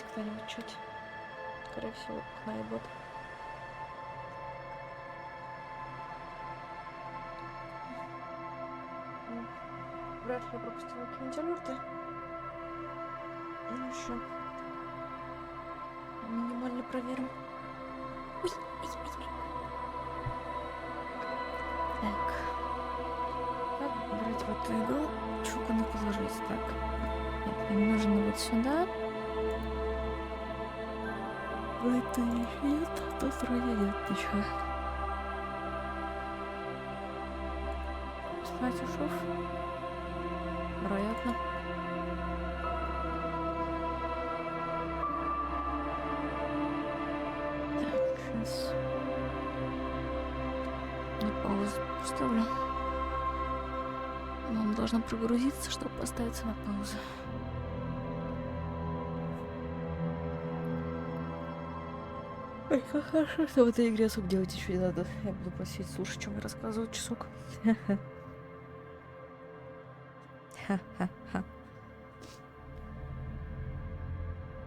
есть кто-нибудь чуть? Скорее всего, наебот. Вряд ли я пропустила какие-нибудь алерты. Ну еще минимально проверим. Ой, ой. Так. Как брать в эту игру? Чукану положить. Так. Нет, мне нужно вот сюда. Это нет, то вроде нет ничего. Снять ушов. Вероятно. Так, сейчас. На паузу поставлю. Он должен прогрузиться, чтобы поставиться на паузу. Ой, как хорошо, что в этой игре особо делать еще не надо. Я буду просить слушать, что мне рассказывают часок. Ха-ха-ха.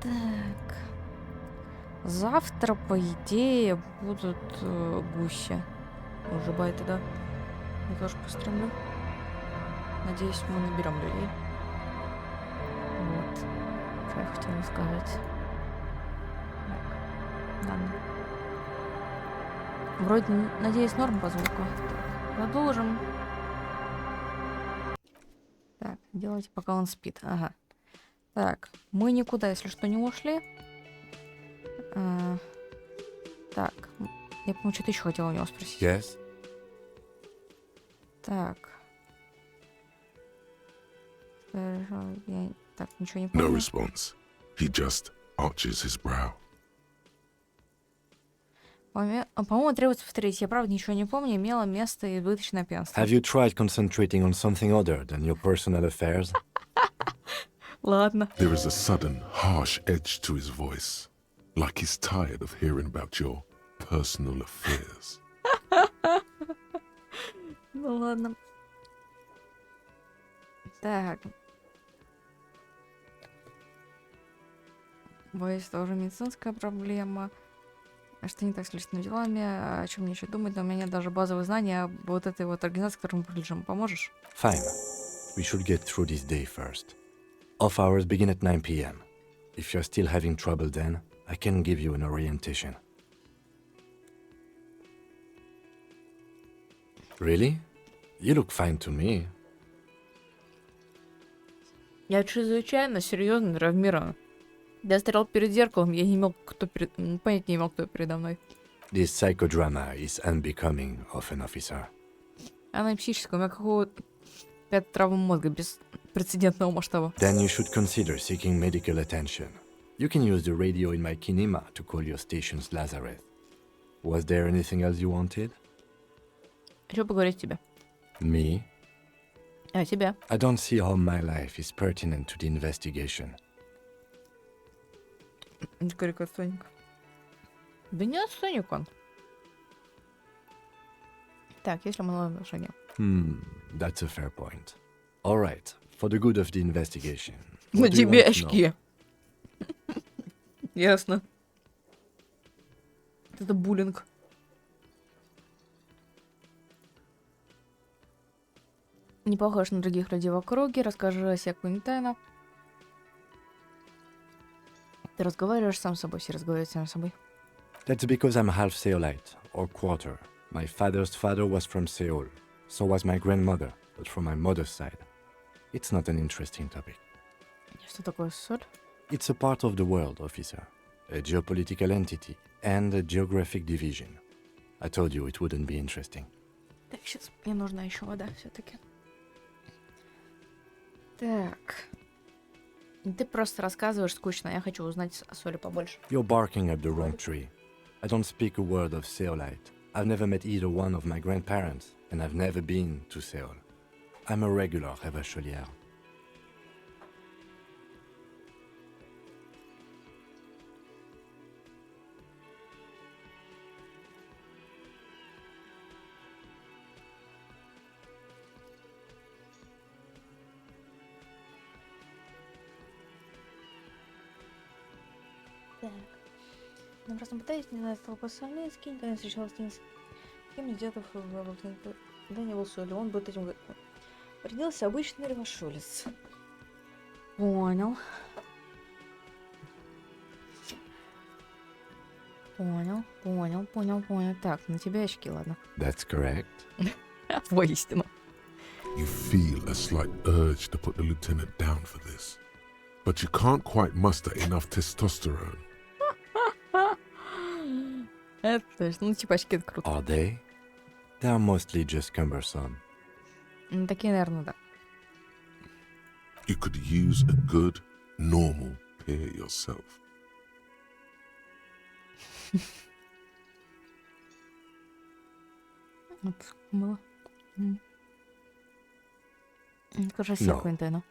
Так. Завтра, по идее, будут гуси. Уже байты, да? Я тоже постремлю. Надеюсь, мы наберем людей. Вот. Что я хотела сказать. Так. Ладно. Вроде, надеюсь, норм по звуку. Так, продолжим. Так, делайте, пока он спит. Ага. Так, мы никуда, если что, не ушли. Так, я, по-моему, что-то еще хотела у него спросить. Yes? Так. Я так ничего не No помню. response. He just arches his brow. По-моему, требуется повторить. Я правда ничего не помню. Имело место и вытащено пьянство. Have you tried concentrating on something other than your personal affairs? Ладно. There is a sudden, harsh edge to his voice, like he's tired of hearing about your personal affairs. Ну ладно. Так. Боюсь, тоже медицинская проблема. А что не так с личными делами? О чем мне еще думать? Но у меня нет даже базовых знаний об вот этой вот организации, которой мы принадлежим. Поможешь? Fine. We should get through this day first. Off hours begin at 9 p.m. If you're still having trouble then, I can give you an orientation. Really? You look fine to me. Я чрезвычайно серьезно травмирован. Я стоял перед зеркалом, я не имел понять не имел, кто передо мной. This psychodrama is unbecoming of an officer. Она психическая, у меня какого-то травма мозга без прецедентного масштаба. Then you should consider seeking medical attention. You can use the radio in my kinema to call your station's Lazareth. Was there anything else you wanted? Хочу поговорить с тебе. Me? А, тебя. I don't see how my life is pertinent to the investigation. Говорю, как Соник. Да не Соник он. Так, если мы на отношения. That's a fair point. All right, for the good of the investigation. На what do you тебе want to know? очки. Ясно. Это буллинг. Не похож на других людей в округе. Расскажи о себе какую-нибудь тайну. Ты разговариваешь сам с собой, все разговаривают сам с собой. That's because I'm half Seolite, or quarter. My father's father was from Seoul. So was my grandmother, but from my mother's side. It's not an interesting topic. Что такое соль? It's a part of the world, officer. A geopolitical entity and a geographic division. I told you it wouldn't be interesting. Так, сейчас мне нужна еще вода все-таки. Так. Ты просто рассказываешь скучно, я хочу узнать о соли побольше. You're barking up the wrong tree. I don't speak a word of Seolite. I've never met either one of my grandparents, and I've never been to Seoul. I'm a regular Revacholière. Так. На просто пытаюсь, не знаю, стал по-солецки, никогда не встречалась с ним. С кем из дедов никогда не был соли. Он будет этим... Родился обычный ревошолец. Понял. Понял. Так, на тебя очки, ладно. That's correct. Воистину. You feel a slight urge to put the lieutenant down for this, but you can't quite muster enough testosterone. Это точно. Ну, типа очки, это круто. Are they? They are mostly just cumbersome. Ну, такие, наверное, да. You could use a good, normal peer yourself. Вот, было. Тоже No. Квентина.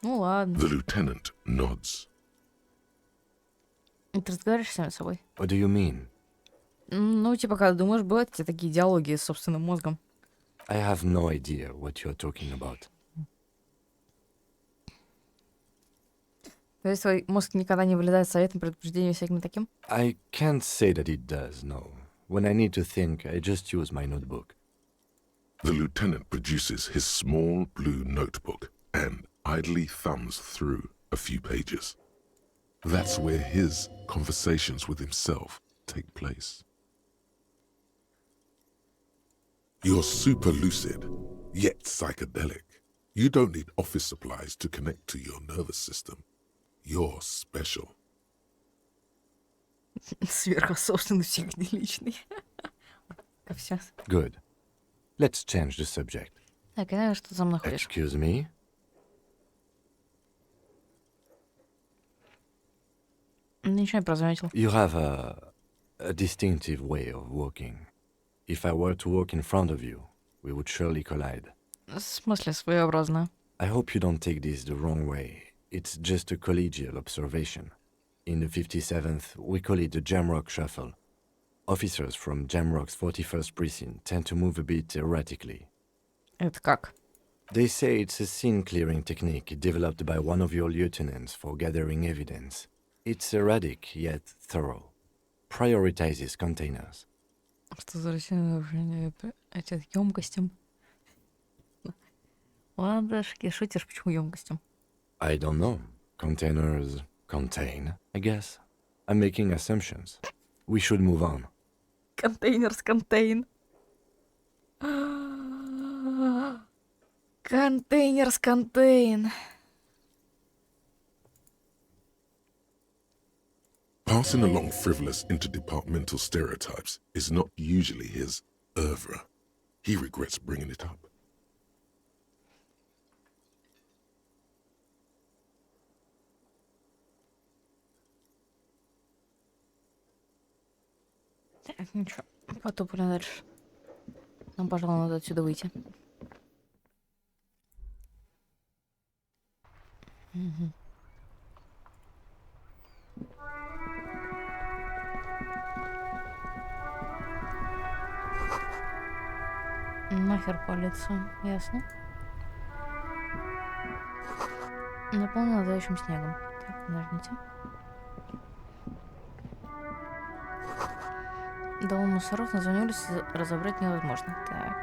Ну ладно. The lieutenant nods. Ты разговариваешь сам с собой? What do you mean? Ну, типа, когда думаешь, бывают тебе такие диалоги с собственным мозгом. I have no idea what you're talking about. То есть твой мозг никогда не вылезает с советом, предупреждением всяким таким? I can't say that it does, no. When I need to think, I just use my notebook. The lieutenant produces his small blue notebook and idly thumbs through a few pages. That's where his conversations with himself take place. You're super lucid, yet psychedelic. You don't need office supplies to connect to your nervous system. You're special. Сверхособственный, психоделичный. Как все. Good. Let's change the subject. Так, я знаю, что ты за мной ходишь. Excuse me? Ничего не прозаметил. You have a distinctive way of walking. If I were to walk in front of you, we would surely collide. В смысле, своеобразно. I hope you don't take this the wrong way. It's just a collegial observation. In the 57th, we call it the Jamrock Shuffle. Officers from Jamrock's 41st Precinct tend to move a bit erratically. Это как? They say it's a scene-clearing technique developed by one of your lieutenants for gathering evidence. It's erratic, yet thorough. Prioritizes containers. Что за растение этим емкостям? Ладно, шутишь, почему емкостям? I don't know. Containers contain, I guess. I'm making assumptions. We should move on. Контейнер с контейн. Контейнер с контейн. Passing along frivolous interdepartmental stereotypes is not usually his oeuvre. He regrets bringing it up. Так, ничего, потопали дальше. Нам, пожалуй, надо отсюда выйти. Угу. Нахер полицию, ясно. Наполнено тающим снегом. Так, подождите. Дом мусоров на звоне улицы разобрать невозможно. Так.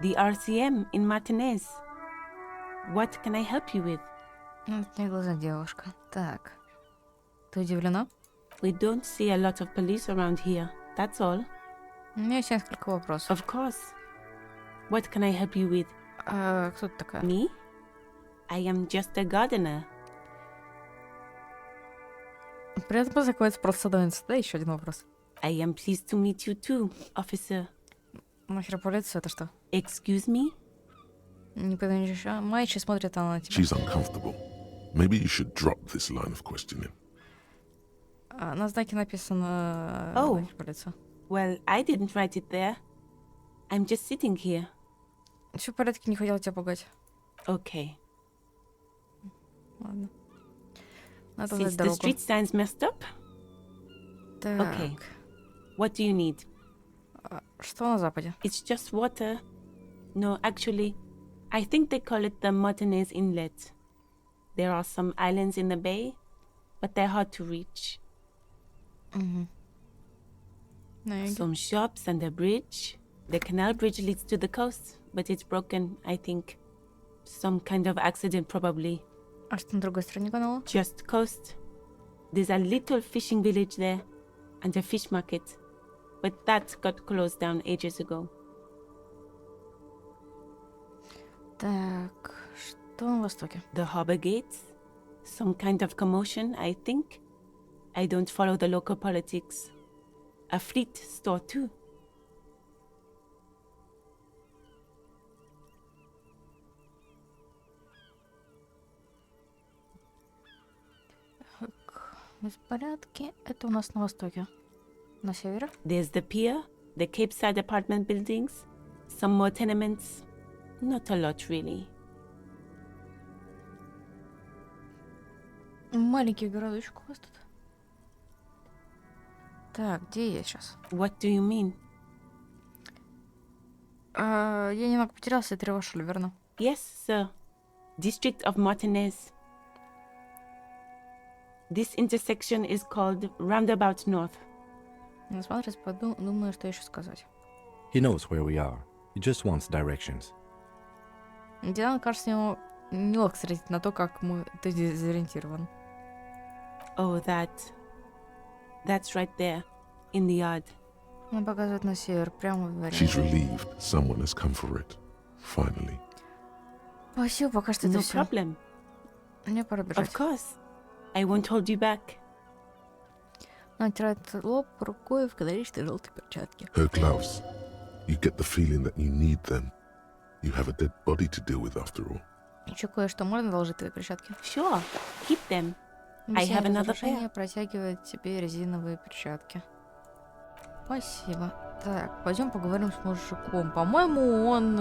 The RCM in Martinez. What can I help you with? Это не глаза девушка. Так. Ты удивлена? We don't see a lot of police around here. That's all. У меня есть несколько вопросов. Of course. What can I help you with? А кто ты такая? Me? I am just a gardener. Приятно познакомиться, просто садовница. Да, еще один вопрос. I am pleased to meet you too, officer. Нахер полицию, это что? Excuse me? Не понимаю еще. Майчи смотрит она на тебя. She's uncomfortable. Maybe you should drop this line of questioning. На знаке написано... Oh. Нахер полицию. Well, I didn't write it there. I'm just sitting here. Все в порядке, не хотела тебя пугать. Okay. Ладно. Надо Since знать the дорогу. street sign's messed up? Так. Okay. What do you need? Что на западе? It's just water. No, actually, I think they call it the Martinez Inlet. There are some islands in the bay, but they're hard to reach. На юге. Some shops and a bridge. The canal bridge leads to the coast, but it's broken, I think. Some kind of accident, probably. А что на другой стороне канала? Just coast. There's a little fishing village there and a fish market, but that got closed down ages ago. Так, что на востоке? The harbor gates? Some kind of commotion, I think. I don't follow the local politics. A fleet store, too. Беспорядки. Это у нас на востоке. На севере? There's the pier, the Cape Side apartment buildings, some more tenements. Not a lot, really. Маленький городочек у вас тут. Так, где я сейчас? What do you mean? Я немного потерялся, это Ревашуль, верно? Yes, sir. District of Martinez. This intersection is called Roundabout North. Насмотрись, думаю, что еще сказать. He knows where we are. He just wants directions. Диана, кажется, ему неловко смотреть на то, как ты дезориентирован. Oh, that's right there, in the yard. Он показывает на север, прямо в дворе. She's relieved someone has come for it. Finally. Спасибо, пока что это No все. problem. Мне пора бежать. Of course. I won't hold you back. Она тирает лоб рукой в колоричной желтой перчатке. Her gloves. You get the feeling that you need them. You have a dead body to deal with after all. Еще кое-что можно доложить твоей перчатке? Sure, keep them. I have another pair. Протягивает тебе резиновые перчатки. Спасибо. Так, пойдем поговорим с мужиком. По-моему, он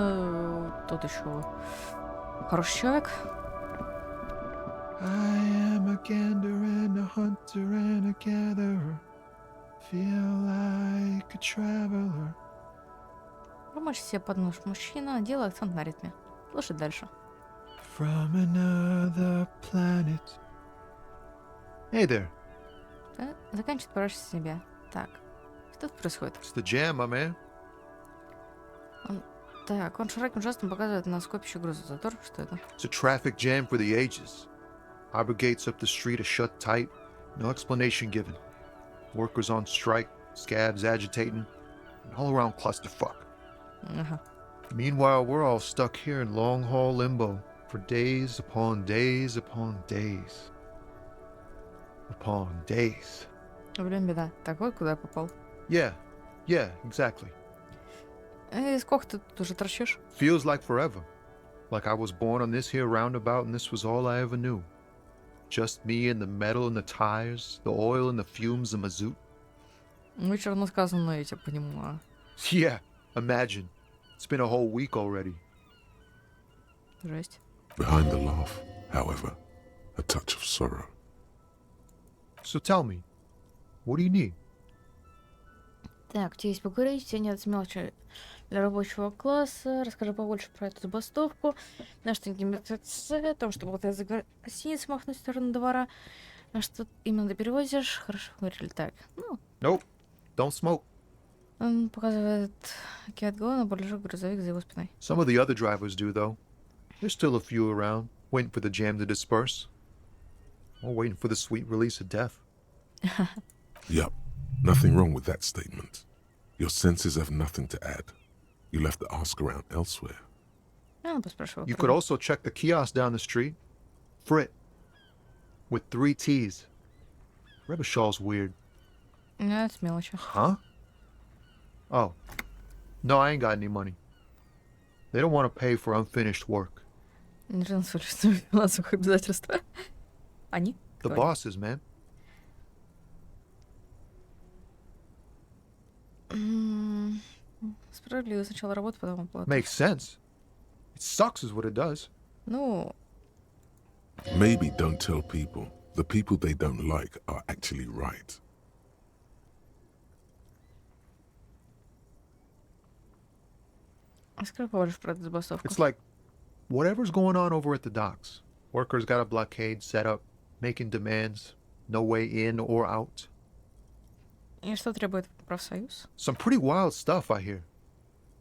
тут еще хороший человек. I am a gander and a hunter and a gatherer. Feel like a traveler. Промочь себе под нож мужчина, делай акцент на ритме. Слушай дальше. From another planet. Hey there. Заканчивает порочить себя. Так, что тут происходит? It's the jam, my man. Так, он широким жестом показывает на скопище грузозатор. Что это? It's a traffic jam for the ages. Harbor gates up the street are shut tight. No explanation given. Workers on strike, scabs agitating, an all-around clusterfuck. Ага. Meanwhile, we're all stuck here in long-haul limbo for days upon days upon days. Upon days. Блин, беда. Такой, куда я попал? Yeah, exactly. И сколько ты тут уже торчишь? Feels like forever. Like I was born on this here roundabout and this was all I ever knew. Just me and the metal and the tires, the oil and the fumes of mazout. Очень равно сказано, я тебя понимаю. Yeah, imagine. It's been a whole week already. Жесть. Behind the laugh, however, a touch of sorrow. So tell me, what do you need? Так, тебе есть поговорить, тебе нет мелочи для рабочего класса. Расскажи побольше про эту забастовку. На что не о том, что болтает за гостиницей махнуть в сторону двора. На что именно ты перевозишь. Хорошо говорили так. Ну, Nope, don't smoke. он показывает кивает головой на большой грузовик за его спиной. Some of the other drivers do, though. There's still a few around, waiting for the jam to disperse. Or waiting for the sweet release of death. Yup, nothing wrong with that statement. Your senses have nothing to add. You'll have to ask around elsewhere. Я поспрашиваю. You could also check the kiosk down the street. Frit. With 3 T's. Rebishaw's weird. Нет, мелочи. Huh? Oh. No, I ain't got any money. They don't want to pay for unfinished work. Не трансферирую финансовых обязательств. Они? The Кто они? bosses, man. Справедливо. Сначала работа, потом оплата. Makes sense. It sucks is what it does. Ну, Maybe don't tell people. The people they don't like are actually right. расскажи побольше про эту забастовку. It's like whatever's going on over at the docks. Workers got a blockade set up, making demands, no way in or out. И что требует профсоюз? Some pretty wild stuff, I hear.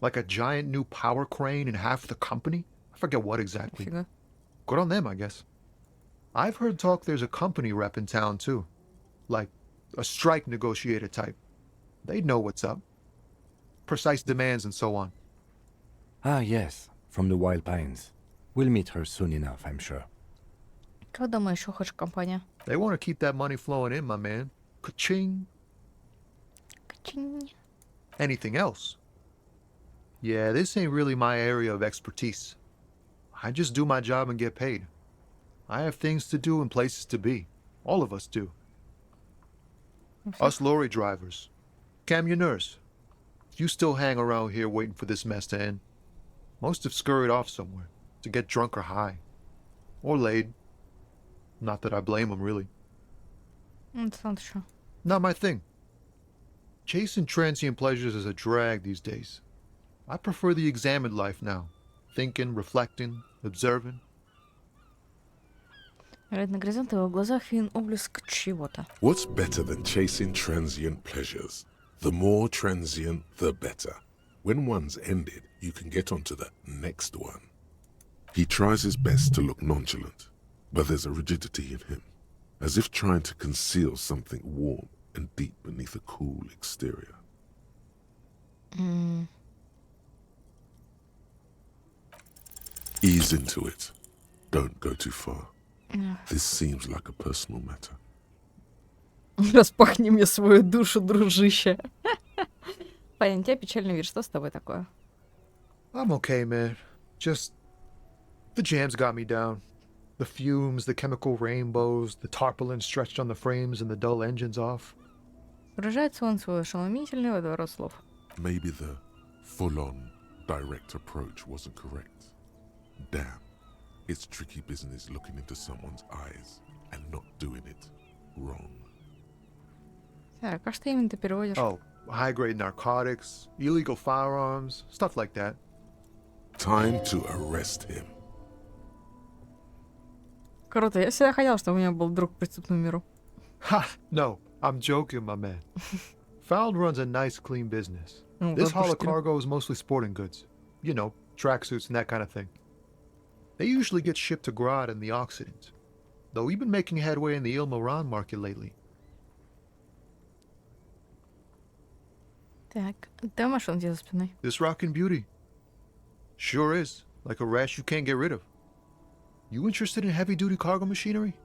Like a giant new power crane in half the company? I forget what exactly. Фига. Good on them, I guess. I've heard talk there's a company rep in town, too. Like a strike negotiator type. They'd know what's up. Precise demands and so on. Ah, yes, from the Wild Pines. We'll meet her soon enough, I'm sure. Как думаешь, что хочет компания? They want to keep that money flowing in, my man. Ka-ching. Качинь. Anything else? Yeah, this ain't really my area of expertise. I just do my job and get paid. I have things to do and places to be. All of us do. Us lorry drivers. Camionneurs. You still hang around here waiting for this mess to end. Most have scurried off somewhere to get drunk or high. Or laid. Not that I blame them, really. Это надо что? Not my thing. Chasing transient pleasures is a drag these days. I prefer the examined life now. Thinking, reflecting, observing. Глядя на горизонт, в его глазах виден облеск чего-то. What's better than chasing transient pleasures? The more transient, the better. When one's ended, you can get on to the next one. He tries his best to look nonchalant, but there's a rigidity in him, as if trying to conceal something warm and deep beneath a cool exterior. Ease into it. Don't go too far. This seems like a personal matter. Распахни мне свою душу, дружище. Парень, у тебя печальный вид. Что с тобой такое? I'm okay, man. Just the jams got me down. The fumes, the chemical rainbows, the tarpaulin stretched on the frames and the dull engines off. Выражается он свой ошеломительный водоворот слов. Maybe the full-on direct approach wasn't correct. Damn, it's tricky business looking into someone's eyes and not doing it wrong. Так, а что именно ты переводишь? Oh, high-grade narcotics, illegal firearms, stuff like that. Time to arrest him. Круто. Я всегда хотела, чтобы у меня был друг в преступном миру. Ha! No, I'm joking, my man. Found runs a nice, clean business. Ну, This как haul of пошутили. cargo is mostly sporting goods. You know, tracksuits and that kind of thing. They usually get shipped to Grad in the Occident, though we've been making headway in the Il Moran market lately. Так, ты машина где за спиной? This rockin' beauty. Sure is, like a rash you can't get rid of. You interested in heavy-duty cargo machinery?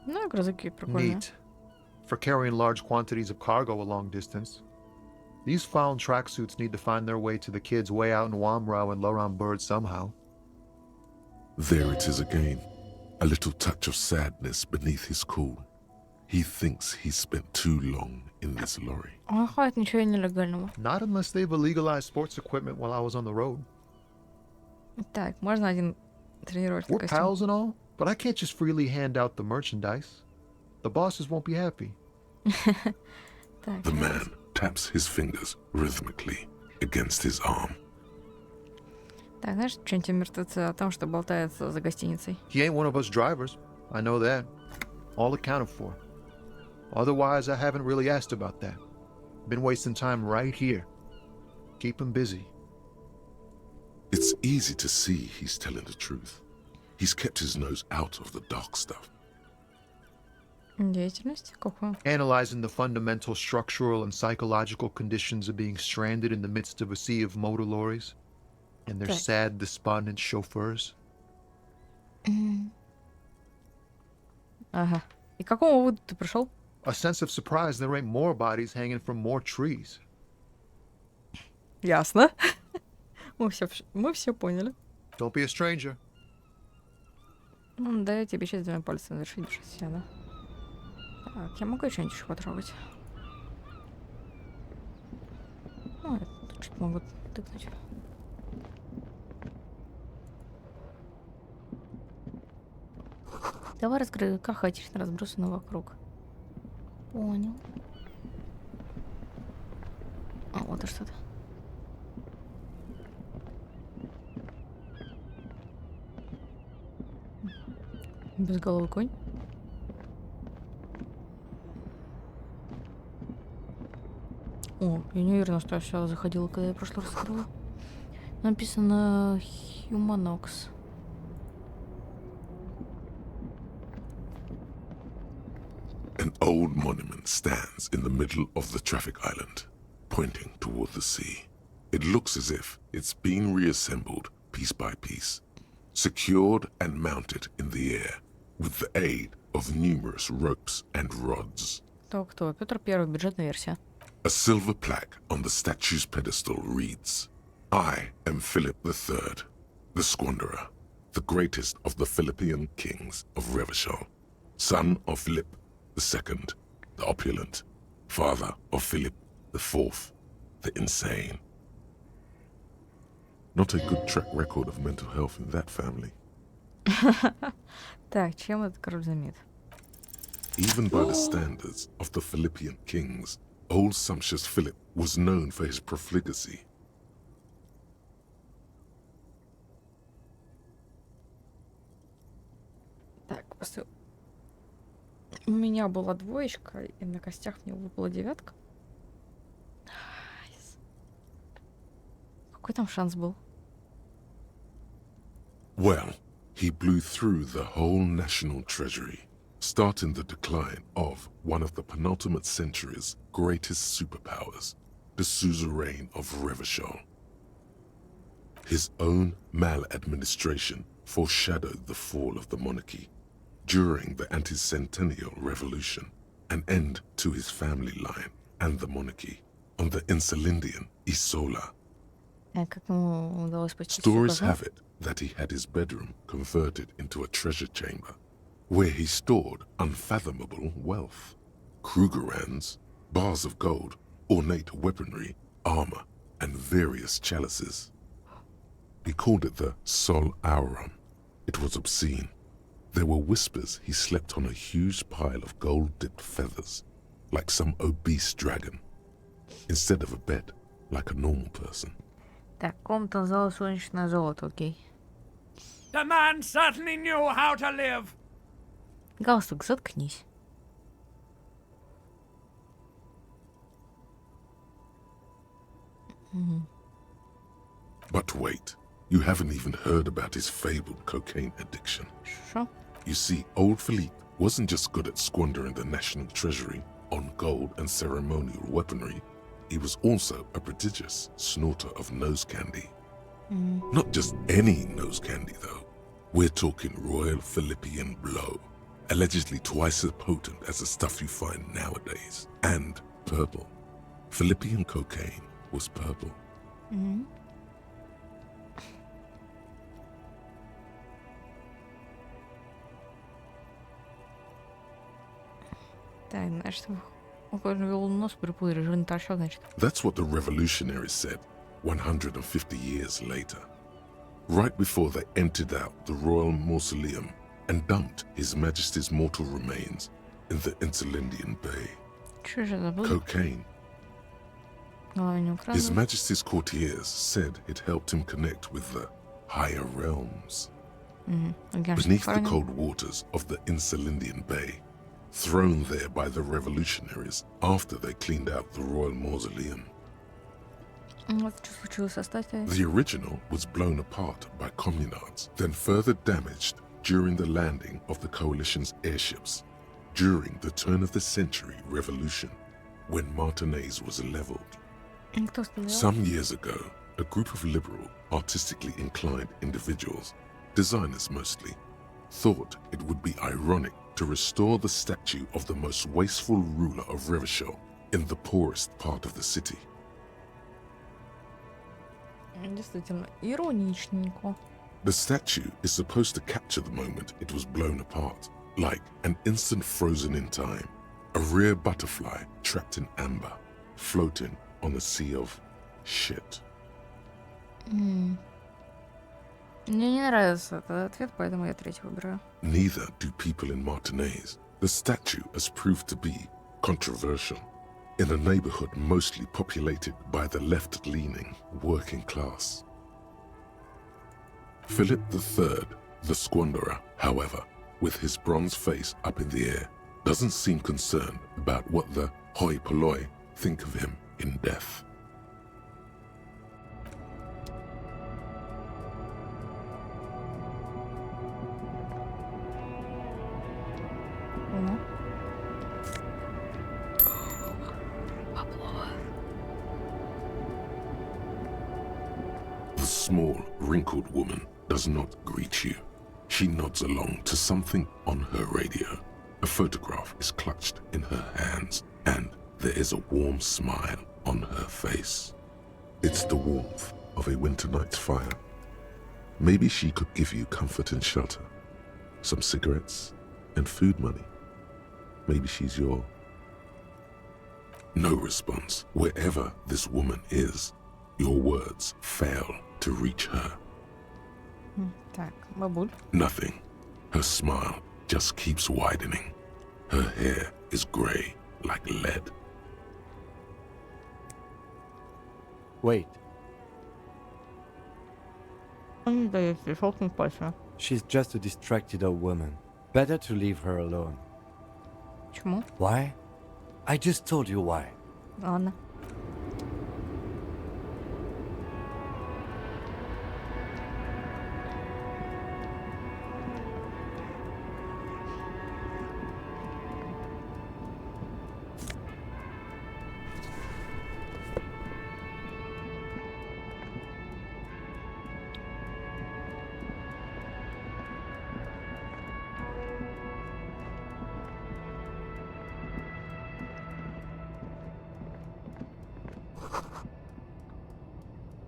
Ну, грузовики прикольные. Neat. For carrying large quantities of cargo a long distance. These found tracksuits need to find their way to the kids way out in Wamrau and Laurent Bird somehow. There it is again. A little touch of sadness beneath his cool. He thinks he's spent too long in this lorry. Он хватит ничего нелегального. Not unless they've illegalized sports equipment while I was on the road. Так, можно один тренировочный We're костюм? pals and all, but I can't just freely hand out the merchandise. The bosses won't be happy. Так, The man taps his fingers rhythmically against his arm. так, знаешь, что-нибудь о мертвеце, о том, что болтается за гостиницей? He ain't one of us drivers. I know that. All accounted for. Otherwise, I haven't really asked about that. Been wasting time right here. Keep him busy. It's easy to see he's telling the truth. He's kept his nose out of the dark stuff. Деятельность? Какую? Analyzing the fundamental structural and psychological conditions of being stranded in the midst of a sea of motor lorries and their Так. sad, despondent chauffeurs. Ага. И к какому выводу ты пришел? A sense of surprise there ain't more bodies hanging from more trees. Ясно. Мы все поняли. Don't be a stranger. Ну, да, я тебе сейчас двумя пальцами решить без себя, да? Так, я могу что-нибудь еще потрогать? Ну, я тут что-то могу тыкнуть. Давай раскрой, как хаотично разбросано вокруг. Понял. А, вот и что-то. Безголовый конь. О, я не уверена, что я сюда заходила, когда я в прошлый раз открыла. Написано Humanox. An old monument stands in the middle of the traffic island, pointing toward the sea. It looks as if it's been reassembled piece by piece, secured and mounted in the air with the aid of numerous ropes and rods. Кто? Петр Первый, бюджетная версия. A silver plaque on the statue's pedestal reads, I am Philip III, the Squanderer, the greatest of the Philippian kings of Revachol, son of Philip II, the opulent, father of Philip IV, the insane. Not a good track record of mental health in that family. Так, чем этот король знаменит? Even by the standards of the Philippian kings, old sumptuous Philip was known for his profligacy. Так, постой. У меня была двоечка, и на костях мне выпала девятка. Найс. Какой там шанс был? Well, he blew through the whole national treasury, starting the decline of one of the penultimate century's greatest superpowers, the suzerain of Revachol. His own maladministration foreshadowed the fall of the monarchy during the anti-centennial revolution, an end to his family line and the monarchy on the Insulindian Isola. Как ему удалось почти Stories have it that he had his bedroom converted into a treasure chamber, where he stored unfathomable wealth. Krugerrands, bars of gold, ornate weaponry, armor, and various chalices. He called it the Sol Auron. It was obscene. There were whispers he slept on a huge pile of gold-dipped feathers, like some obese dragon, instead of a bed, like a normal person. Так, комната зала солнечное золото, окей. The man certainly knew how to live. Галстук, заткнись. But wait, you haven't even heard about his fabled cocaine addiction. Шо? You see, old Philippe wasn't just good at squandering the national treasury on gold and ceremonial weaponry, he was also a prodigious snorter of nose candy. Not just any nose candy, though. We're talking Royal Philippian Blow, allegedly twice as potent as the stuff you find nowadays, and purple. Philippian cocaine was purple. Так, значит, он вел нос приплыл, режим торчал, значит. That's what the revolutionaries said 150 years later, right before they emptied out the royal mausoleum and dumped His Majesty's mortal remains in the Insulindian Bay. Что же это было? Cocaine. Глава не украл. His Majesty's courtiers said it helped him connect with the higher realms. Beneath the cold waters of the Insulindian Bay, thrown there by the revolutionaries after they cleaned out the royal mausoleum. Вот что случилось со статуей. The original was blown apart by communards, then further damaged during the landing of the coalition's airships during the turn of the century revolution, when Martinez was leveled. Кто стрелял? Some years ago, a group of liberal, artistically inclined individuals, designers mostly, thought it would be ironic to restore the statue of the most wasteful ruler of Revachol in the poorest part of the city. Действительно, ироничненько. The statue is supposed to capture the moment it was blown apart, like an instant frozen in time, a rare butterfly trapped in amber, floating on a sea of shit. Мне не нравится этот ответ, поэтому я третий выбираю. Neither do people in Martinez. The statue has proved to be controversial in a neighborhood mostly populated by the left-leaning working class. Philip III, the Squanderer, however, with his bronze face up in the air, doesn't seem concerned about what the hoi polloi think of him in death. Ну. The small, wrinkled woman does not greet you. She nods along to something on her radio. A photograph is clutched in her hands, and there is a warm smile on her face. It's the warmth of a winter night's fire. Maybe she could give you comfort and shelter, some cigarettes and food money. Maybe she's your... No response. Wherever this woman is, your words fail to reach her. Так, бабуль. Nothing. Her smile just keeps widening. Her hair is gray like lead. Wait, Он не дает себе щелкнуть пальцами. she's just a distracted old woman. Better to leave her alone. Почему? Why? I just told you why. Ладно.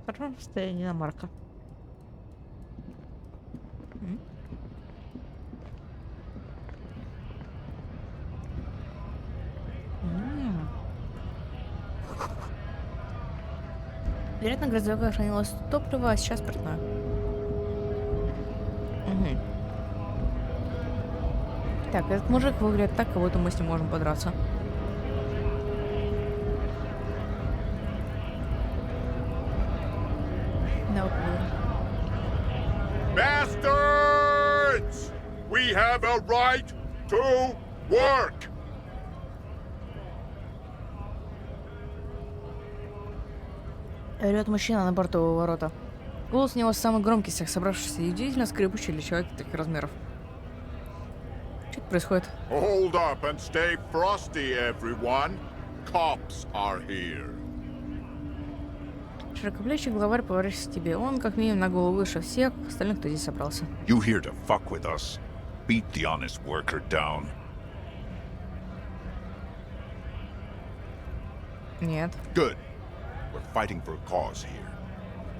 Хорошо, состояние на Марка. Вероятно, грозовое хранилось топливо, а сейчас спиртное. Мгм. Так, этот мужик выглядит так, как будто мы с ним можем подраться. Да, вот было. Bastards! We have a right to work! Орёт мужчина на бортового ворота. Голос у него самый громкий из всех собравшихся и удивительно скрипучий для человека таких размеров. Что это происходит? Hold up and stay frosty, everyone. Cops are here. Широкоплечий главарь поворачивается к тебе. Он как минимум на голову выше всех остальных, кто здесь собрался. You here to fuck with us? Beat the honest worker down. Нет. Good. We're fighting for a cause here.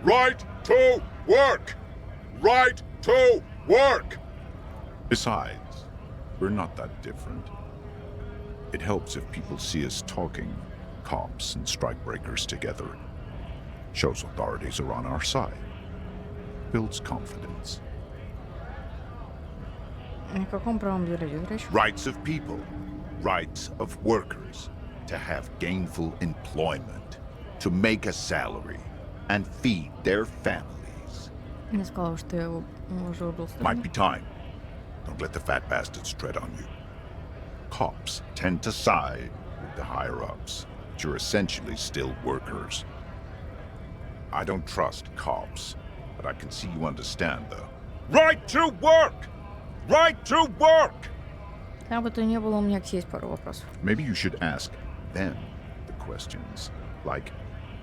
Right to work! Right to work! Besides, we're not that different. It helps if people see us talking, cops and strikebreakers together. Shows authorities are on our side. Builds confidence. О каком правом деле идет речь? Rights of people. Rights of workers. To have gainful employment. To make a salary. And feed their families. Я сказала, что я его уже убил. Might be time. Don't let the fat bastards tread on you. Cops tend to side with the higher-ups, but you're essentially still workers. I don't trust cops, but I can see you understand the Right to work! Right to work! Как бы то ни было, у меня есть пару вопросов. Maybe you should ask them the questions, like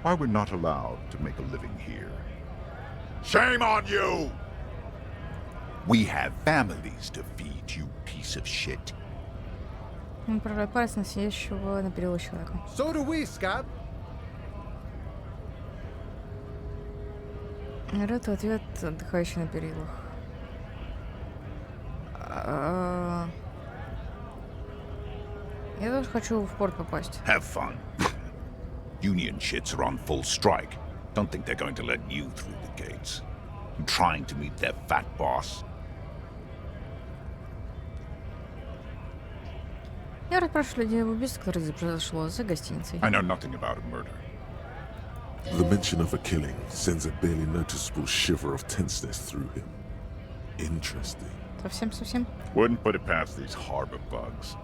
why we're not allowed to make a living here. Shame on you! We have families to feed, you piece of shit. Он направляет палец на сидящего на перила человека. So do we, Scott. Ред в ответ, отдыхающий на перилах. Я тоже хочу в порт попасть. Have fun. Union shits are on full strike. Don't think they're going to let you through the gates. I'm trying to meet their fat boss. Я расспрашиваю людей об убийстве, которое произошло за гостиницей. I know nothing about a murder. The mention of a killing sends a barely noticeable shiver of tenseness through him. Interesting. Совсем-совсем. Wouldn't put it past these harbor bugs.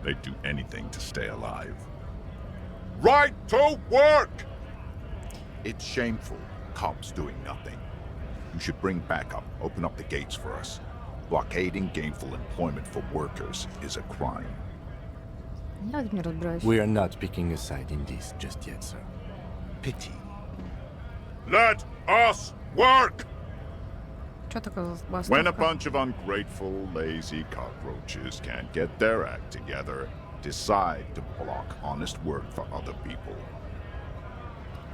They'd do anything to stay alive. Right to work! It's shameful. Cops doing nothing. You should bring backup. Open up the gates for us. Blockading gainful employment for workers is a crime. Я в этом не разбираюсь. We are not picking a side in this just yet, sir. Pity. Let us work! Что такое When a бастовка? bunch of ungrateful, lazy cockroaches can't get their act together, decide to block honest work for other people.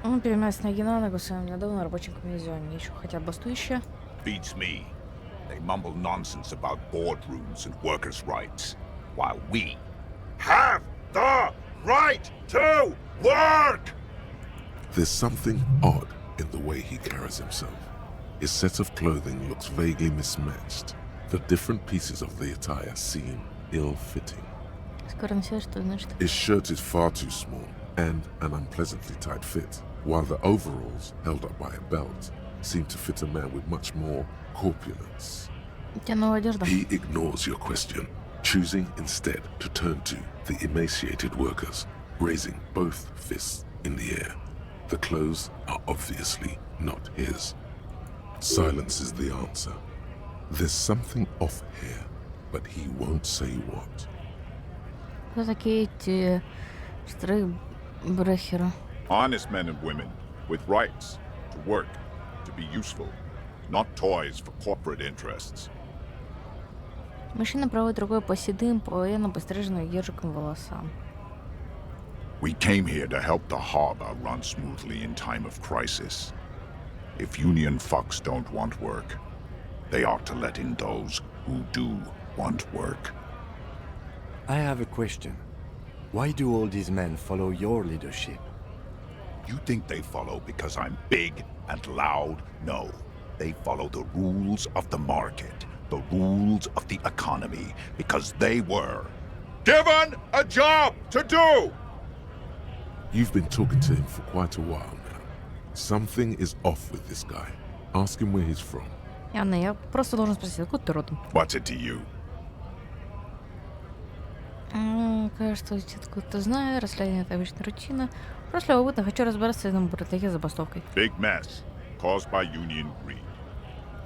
Он переминается ноги на ногу в своем недавно рабочем комбинезоне. Еще хотят бастующие. Beats me. They mumble nonsense about boardrooms and workers' rights, while we have the right to work! There's something odd in the way he carries himself. His set of clothing looks vaguely mismatched. The different pieces of the attire seem ill-fitting. Скоро на себя, что значит? His shirt is far too small and an unpleasantly tight fit, while the overalls, held up by a belt, seem to fit a man with much more corpulence. У тебя новая одежда. He ignores your question, choosing instead to turn to the emaciated workers, raising both fists in the air. The clothes are obviously not his. Silence is the answer. There's something off here, but he won't say what. Кто такие эти штрейкбрехеры? Honest men and women with rights to work, to be useful, not toys for corporate interests. Мужчина проводит рукой по седым, по-военно постриженным ежиком волосам. We came here to help the harbor run smoothly in time of crisis. If union fucks don't want work, they ought to let in those who do want work. I have a question. Why do all these men follow your leadership? You think they follow because I'm big and loud? No. They follow the rules of the market, the rules of the economy, because they were given a job to do! You've been talking to him for quite a while now. Something is off with this guy. Ask him where he's from. Анна, я просто должен спросить, откуда ты родом? What's it to you? Кажется, откуда-то знаю, расследование — это обычная рутина. Просто любопытно, хочу разобраться в этом бардаке с забастовкой. Big mess, caused by union greed.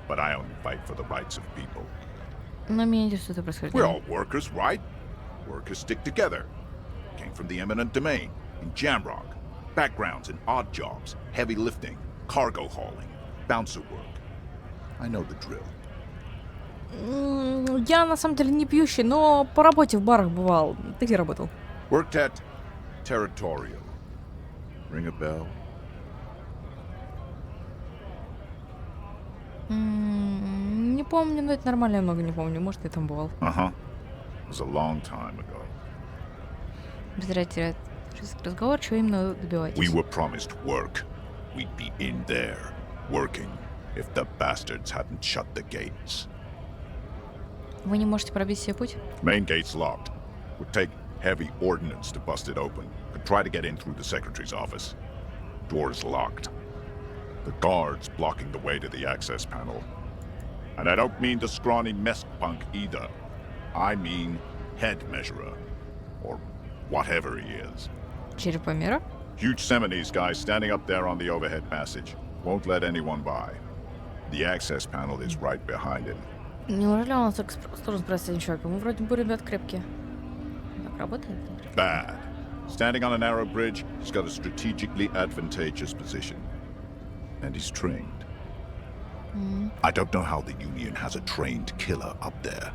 But I only fight for the rights of people. Но меня интересует это We're происхождение. all workers, right? Workers stick together. Came from the eminent domain, in Jamrock. Backgrounds in odd jobs, heavy lifting, cargo hauling, bouncer work. I know the drill. Я на самом деле не пьющий, но по работе в барах бывал. Ты где работал? Worked at Territorial. Ring a bell? Не помню, но это нормально, я много не помню. Может, я там бывал. Uh-huh. It was a long time ago. Зря теряет разговор, чего именно добиваетесь. We were promised work. We'd be in there, working, if the bastards hadn't shut the gates. Вы не можете пробить себе путь? Main gate's locked. Would take heavy ordnance to bust it open. Could try to get in through the secretary's office. Door's locked. The guards blocking the way to the access panel. And I don't mean the scrawny mess punk either. I mean head measurer. Or whatever he is. Черепомера? Huge Seminese guy standing up there on the overhead passage. Won't let anyone by. The access panel is right behind him. Неужели он так сложно справиться с этим человеком? Мы вроде бы ребят крепкие. Так работает? Bad. Standing on a narrow bridge, he's got a strategically advantageous position. And he's trained. I don't know how the Union has a trained killer up there.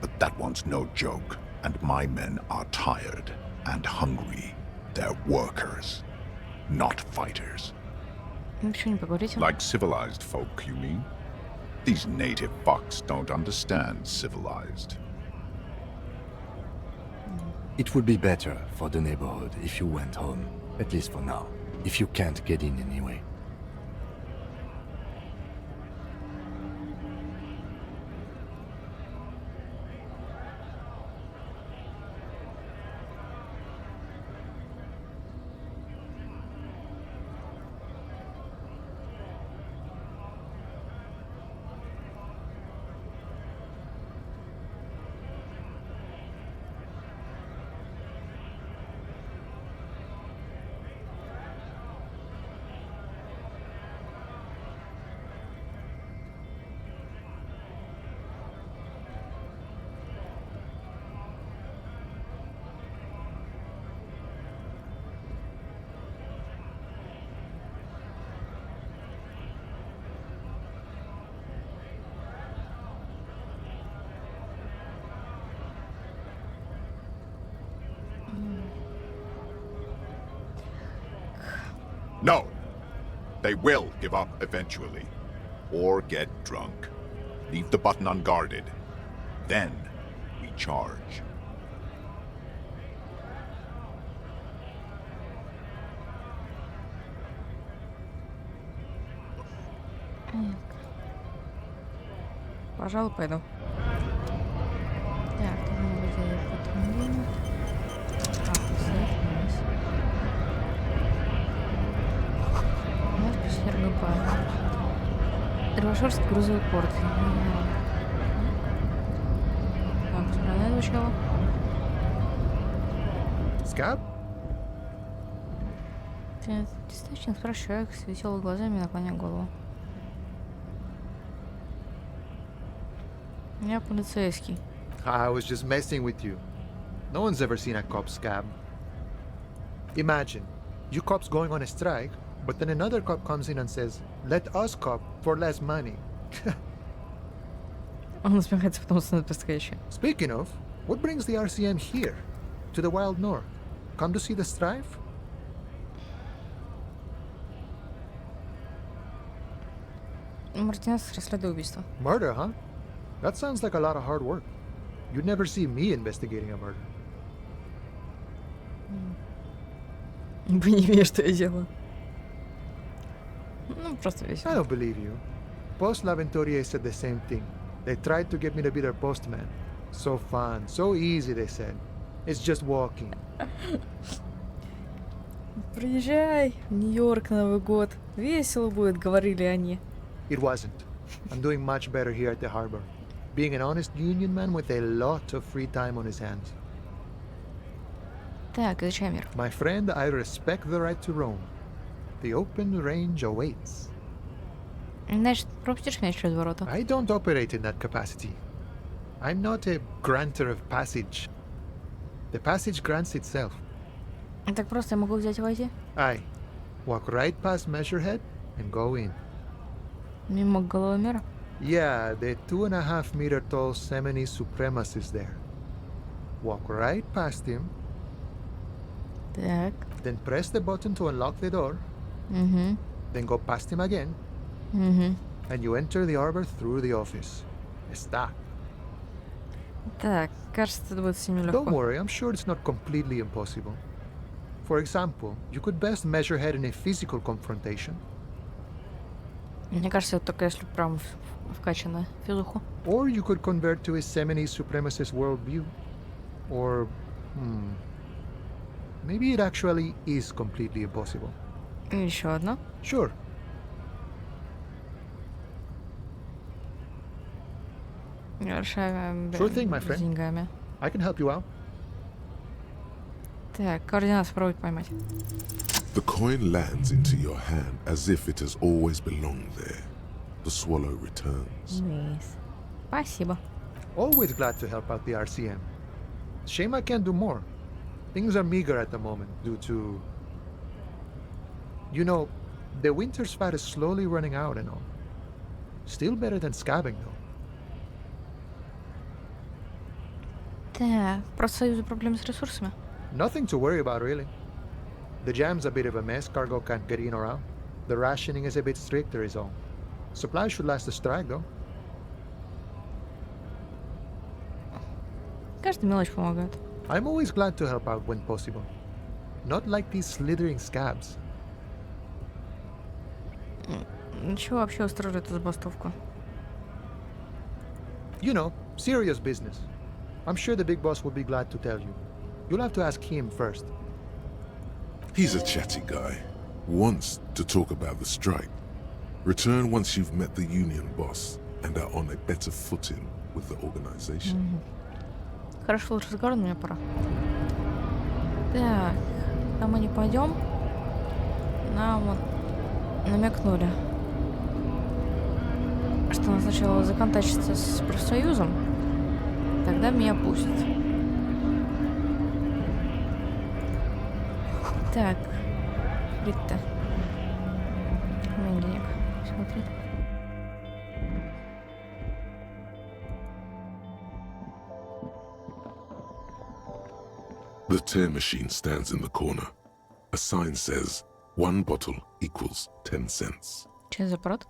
But that one's no joke. And my men are tired and hungry. They're workers, not fighters. Почему не поговорите? Like civilized folk, you mean? These native fucks don't understand civilized. It would be better for the neighborhood if you went home, at least for now, if you can't get in anyway. No. They will give up eventually. Or get drunk. Leave the button unguarded. Then we charge. Пожалуй, пойду. Так, тут надо будет автомобиль. Соединились. Надпись РГП. Ревошерский грузовой порт. Так, правильно звучало? Scab? Достаточно спрашиваю человек с веселыми глазами, наклоняя голову. Я полицейский. I was just messing with you. No one's ever seen a cop scab. Imagine, you cops going on a strike, but then another cop comes in and says, let us cop for less money. Он усмехается, потому что это происходящее. Speaking of, what brings the RCM here? To the wild north? Come to see the strife? Мартинес расследует убийство. Murder, huh? That sounds like a lot of hard work. You'd never see me investigating a murder. Не понимаю, что я делаю. Ну, просто I весело. don't believe you. Post L'Aventurier said the same thing. They tried to get me to be their postman. So fun, so easy, they said. It's just walking. Приезжай в Нью-Йорк на Новый год. Весело будет, говорили они. It wasn't. I'm doing much better here at the harbor. Being an honest union man with a lot of free time on his hands. Так, изучай мир. My friend, I respect the right to roam. The open range awaits. Значит, пропустишь меня через ворота? I don't operate in that capacity. I'm not a granter of passage. The passage grants itself. Так просто я могу взять и войти? I walk right past Measurehead and go in. Мимо головы мира? Yeah, the 2.5-meter tall Semini Supremacist is there. Walk right past him, Так. then press the button to unlock the door, Угу. then go past him again, Угу. and you enter the arbor through the office. Está. Так, кажется, это будет сильно Don't легко. worry, I'm sure it's not completely impossible. For example, you could best Measurehead in a physical confrontation, Мне кажется, это только если прям вкачано физуху. or you could convert to his Semini Supremacist worldview. Or, maybe it actually is completely impossible. И еще одно. Sure. Решаем Sure thing, my friend. с деньгами. I can help you out. Так, координаты попробовать поймать. The coin lands into your hand as if it has always belonged there. The swallow returns. Nice. Спасибо. Always glad to help out the RCM. Shame I can't do more. Things are meager at the moment due to... You know, the winter's fat is slowly running out and all. Still better than scabbing, though. Так, профсоюзу проблемы с ресурсами. Nothing to worry about, really. The jam's a bit of a mess, cargo can't get in or out. The rationing is a bit stricter is all. Supplies should last the strike, though. Каждая мелочь помогает. I'm always glad to help out when possible. Not like these slithering scabs. Чего вообще устроили эту забастовку? You know, serious business. I'm sure the big boss will be glad to tell you. You'll have to ask him first. He's a chatty guy. Wants to talk about the strike. Return once you've met the union boss and are on a better footing with the organization. Хорошо, лучше разговор, но мне пора. Так, там мы не пойдем. Нам вот намекнули, что надо сначала законтачиться с профсоюзом, тогда меня пустят. Так, Рита. У меня денег. Смотри. The tear machine stands in the corner. A sign says, One bottle equals 10 cents. Че за аппарат?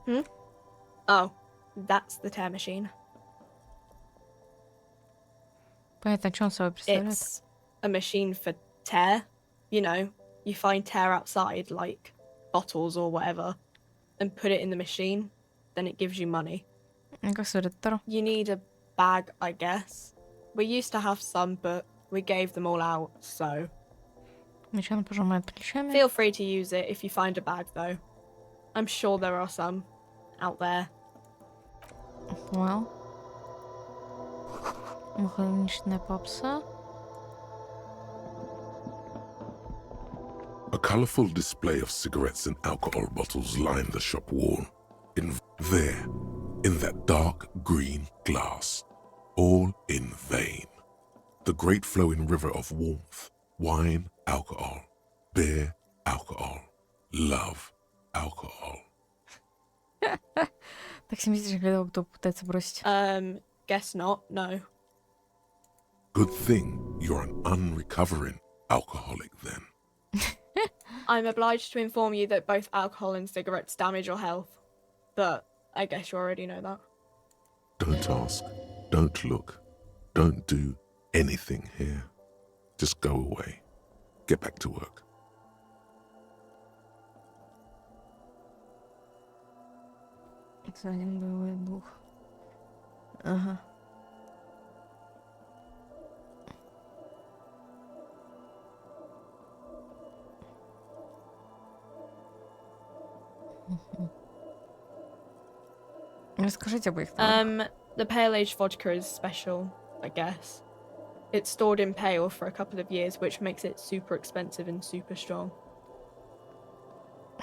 Oh, that's the tear machine. Понятно, что он собой представляет. It's a machine for tear. You know, you find tear outside, like bottles or whatever, and put it in the machine, then it gives you money. Как с редактором? You need a bag, I guess. We used to have some, but we gave them all out, so... Мечан пожимает плечами. Feel free to use it if you find a bag, though. I'm sure there are some out there. Well. Механичная попса. A colourful display of cigarettes and alcohol bottles lined the shop wall. There, in that dark green glass, all in vain. The great flowing river of warmth, wine, alcohol, beer, alcohol, love, alcohol. Так симпатично, когда его кто пытается бросить. Guess not, no. Good thing you're an unrecovering alcoholic then. I'm obliged to inform you that both alcohol and cigarettes damage your health. But I guess you already know that. Don't ask, don't look, don't do anything here. Just go away. Get back to work. Это один боевой дух. Ага. Расскажите об их. The pale age vodka is special, I guess. It's stored in pale for a couple of years, which makes it super expensive and super strong.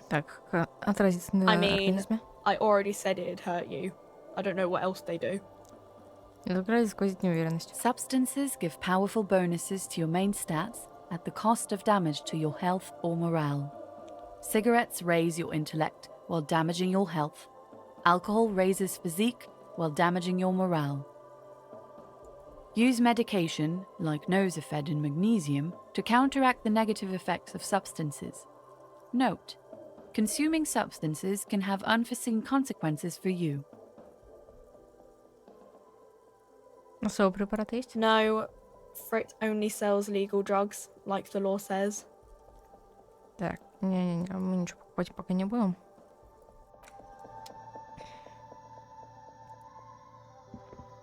Так, отразится на I mean, организме. I already said it'd hurt you. I don't know what else they do. Играет сквозит неуверенность. Substances give powerful bonuses to your main stats at the cost of damage to your health or morale. Cigarettes raise your intellect while damaging your health. Alcohol raises physique while damaging your morale. Use medication, like Nosafed and magnesium, to counteract the negative effects of substances. Note: consuming substances can have unforeseen consequences for you. Особый препарат есть? No, Frit only sells legal drugs, like the law says. Так, не-не-не, мы ничего покупать пока не будем.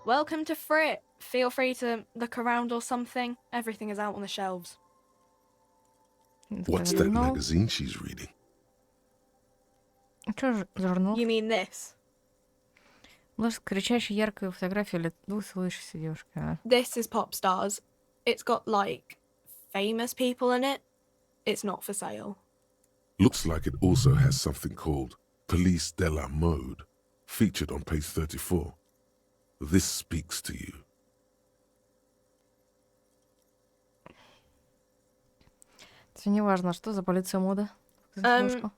Welcome to Frit. Feel free to look around or something. Everything is out on the shelves. What's that magazine she's reading? Что же, журнал? You mean this? Может, кричащая яркая фотография или двух слышащихся девушка. This is Pop Stars. It's got, like, famous people in it. It's not for sale. Looks like it also has something called Police de la Mode, featured on page 34. This speaks to you. Это не важно, что за полиция мода.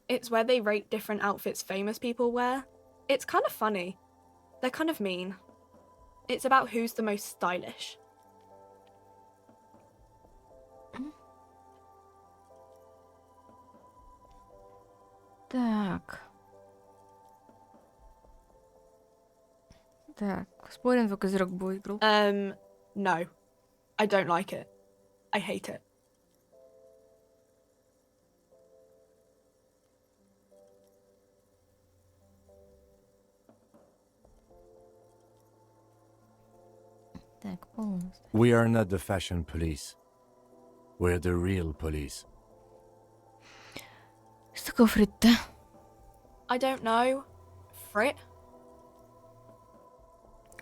It's where they rate different outfits famous people wear. It's kind of funny. They're kind of mean. It's about who's the most stylish. Так. Так, спорим, твой козерог бы выиграл. No. I don't like it. I hate it. Так, полностью. We are not the fashion police. We're the real police. Что такое фрит-то? I don't know. Frit?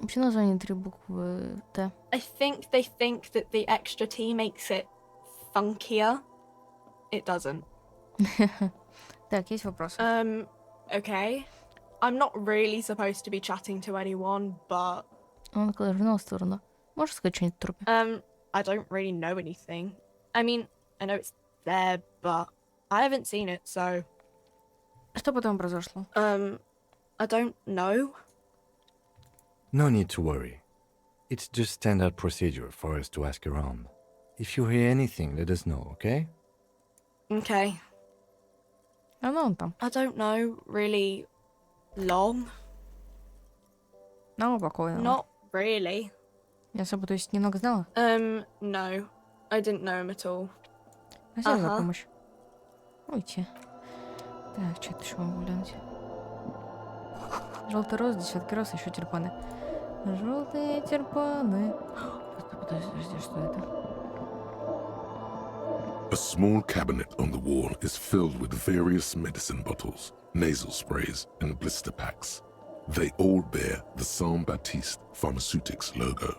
Почему название 3 буквы Т? I think they think that the extra T makes it funkier. It doesn't. Так, есть вопрос. Okay. I'm not really supposed to be chatting to anyone, but... Он кладет журнал в сторону. Можешь сказать что-нибудь в трупе? I don't really know anything. I mean, I know it's there, but I haven't seen it, so... Что потом произошло? I don't know. No need to worry. It's just standard procedure for us to ask around. If you hear anything, let us know, okay? Okay. Давно он там? I don't know, really long. На оба покойного. Not really. Я особо, то есть, немного знала? No. I didn't know him at all. Спасибо за Ага. помощь. Уйти. Так, что-то еще могу глянуть. Желтый роз, десятки роз, еще тюльпаны. Желтые тюльпаны. Подожди, что это? A small cabinet on the wall is filled with various medicine bottles, nasal sprays, and blister packs. They all bear the Saint Baptiste Pharmaceutics logo.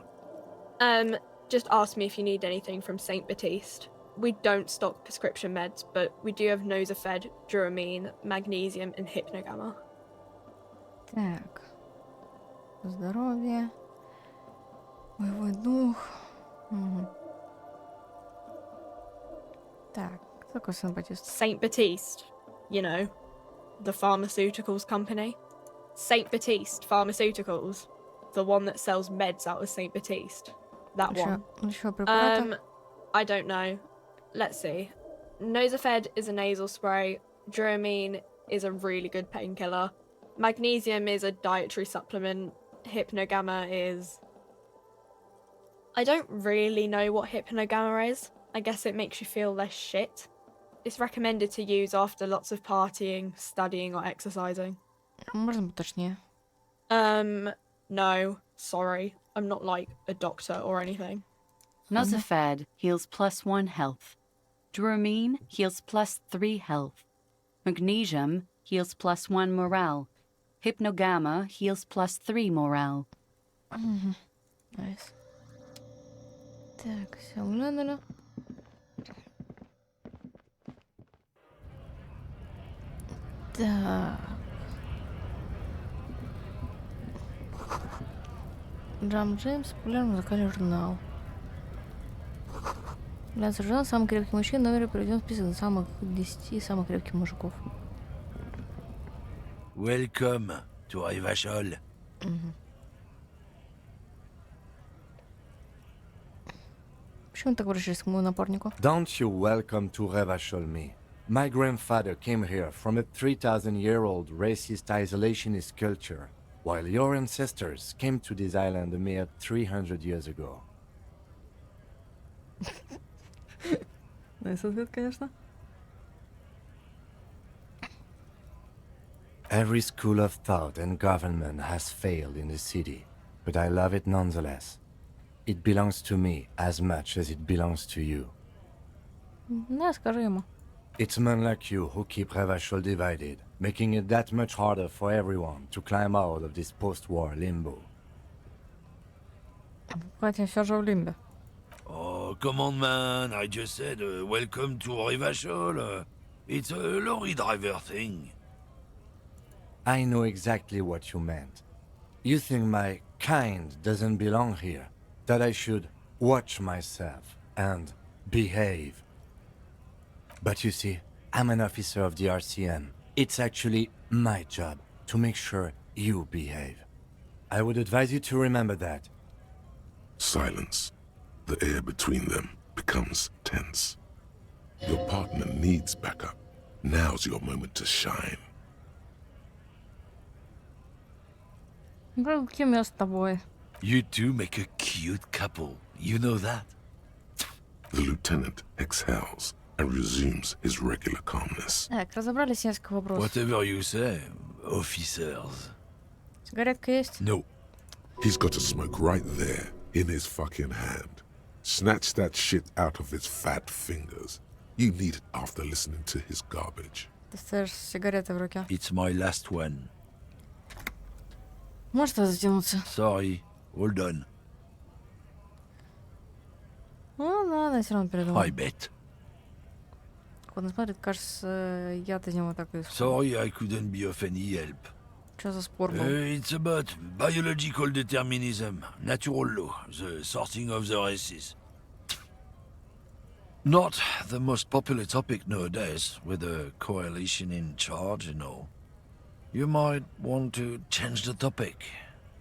Just ask me if you need anything from St. Baptiste. We don't stock prescription meds, but we do have Nosafed, Duramine, Magnesium, and Hypnogamma. Так. Здоровье. Боевой дух. Угу. Так, кто такой Сан-Батист? St. Baptiste, you know, the pharmaceuticals company. St. Baptiste Pharmaceuticals, the one that sells meds out of St. Baptiste. That one. Еще препараты? I don't know. Let's see. Nosafed is a nasal spray. Duramine is a really good painkiller. Magnesium is a dietary supplement. Hypnogamma is... I don't really know what Hypnogamma is. I guess it makes you feel less shit. It's recommended to use after lots of partying, studying, or exercising. Можно поточнее? No. Sorry. I'm not like a doctor or anything. Nosafed heals +1 health. Duramine heals +3 health. Magnesium heals +1 morale. Hypnogamma heals +3 morale. Nice. Так, все глянули. Так. Джам Джеймс, популярный музыкальный журнал. Глянцевый журнал «Самый крепкий мужчина» номер приведен в список самых 10 самых крепких мужиков. Welcome to Rivachol. Почему так обращаешься к моему напарнику? Don't you welcome to Revachol me. My grandfather came here from a 3,000-year-old racist isolationist culture, while your ancestors came to this island a mere 300 years ago. Найс ответ, конечно. Every school of thought and government has failed in the city, but I love it nonetheless. It belongs to me as much as it belongs to you. Да, скажи ему. It's men like you who keep Revachol divided, making it that much harder for everyone to climb out of this post-war limbo. Хотя все же в лимбе. Oh, come on, man. I just said welcome to Rivachol. It's a lorry driver thing. I know exactly what you meant. You think my kind doesn't belong here, that I should watch myself and behave. But you see, I'm an officer of the RCM. It's actually my job to make sure you behave. I would advise you to remember that. Silence. The air between them becomes tense. Your partner needs backup. Now's your moment to shine. Каким я с тобой? You two make a cute couple. You know that? The lieutenant exhales and resumes his regular calmness. Так, разобрались несколько вопросов. Whatever you say, officers. Сигаретка есть? No. He's got a smoke right there in his fucking hand. Snatch that shit out of his fat fingers. You need it after listening to his garbage. Ты стоишь с сигаретой в руке. It's my last one. Может затянуться? Sorry. All done. Ну ладно, все равно передумал. I bet. Как он смотрит, кажется, я-то из него так и... Sorry I couldn't be of any help. Что за спор был? It's about biological determinism, natural law, the sorting of the races. Not the most popular topic nowadays, with a coalition in charge and all. You might want to change the topic.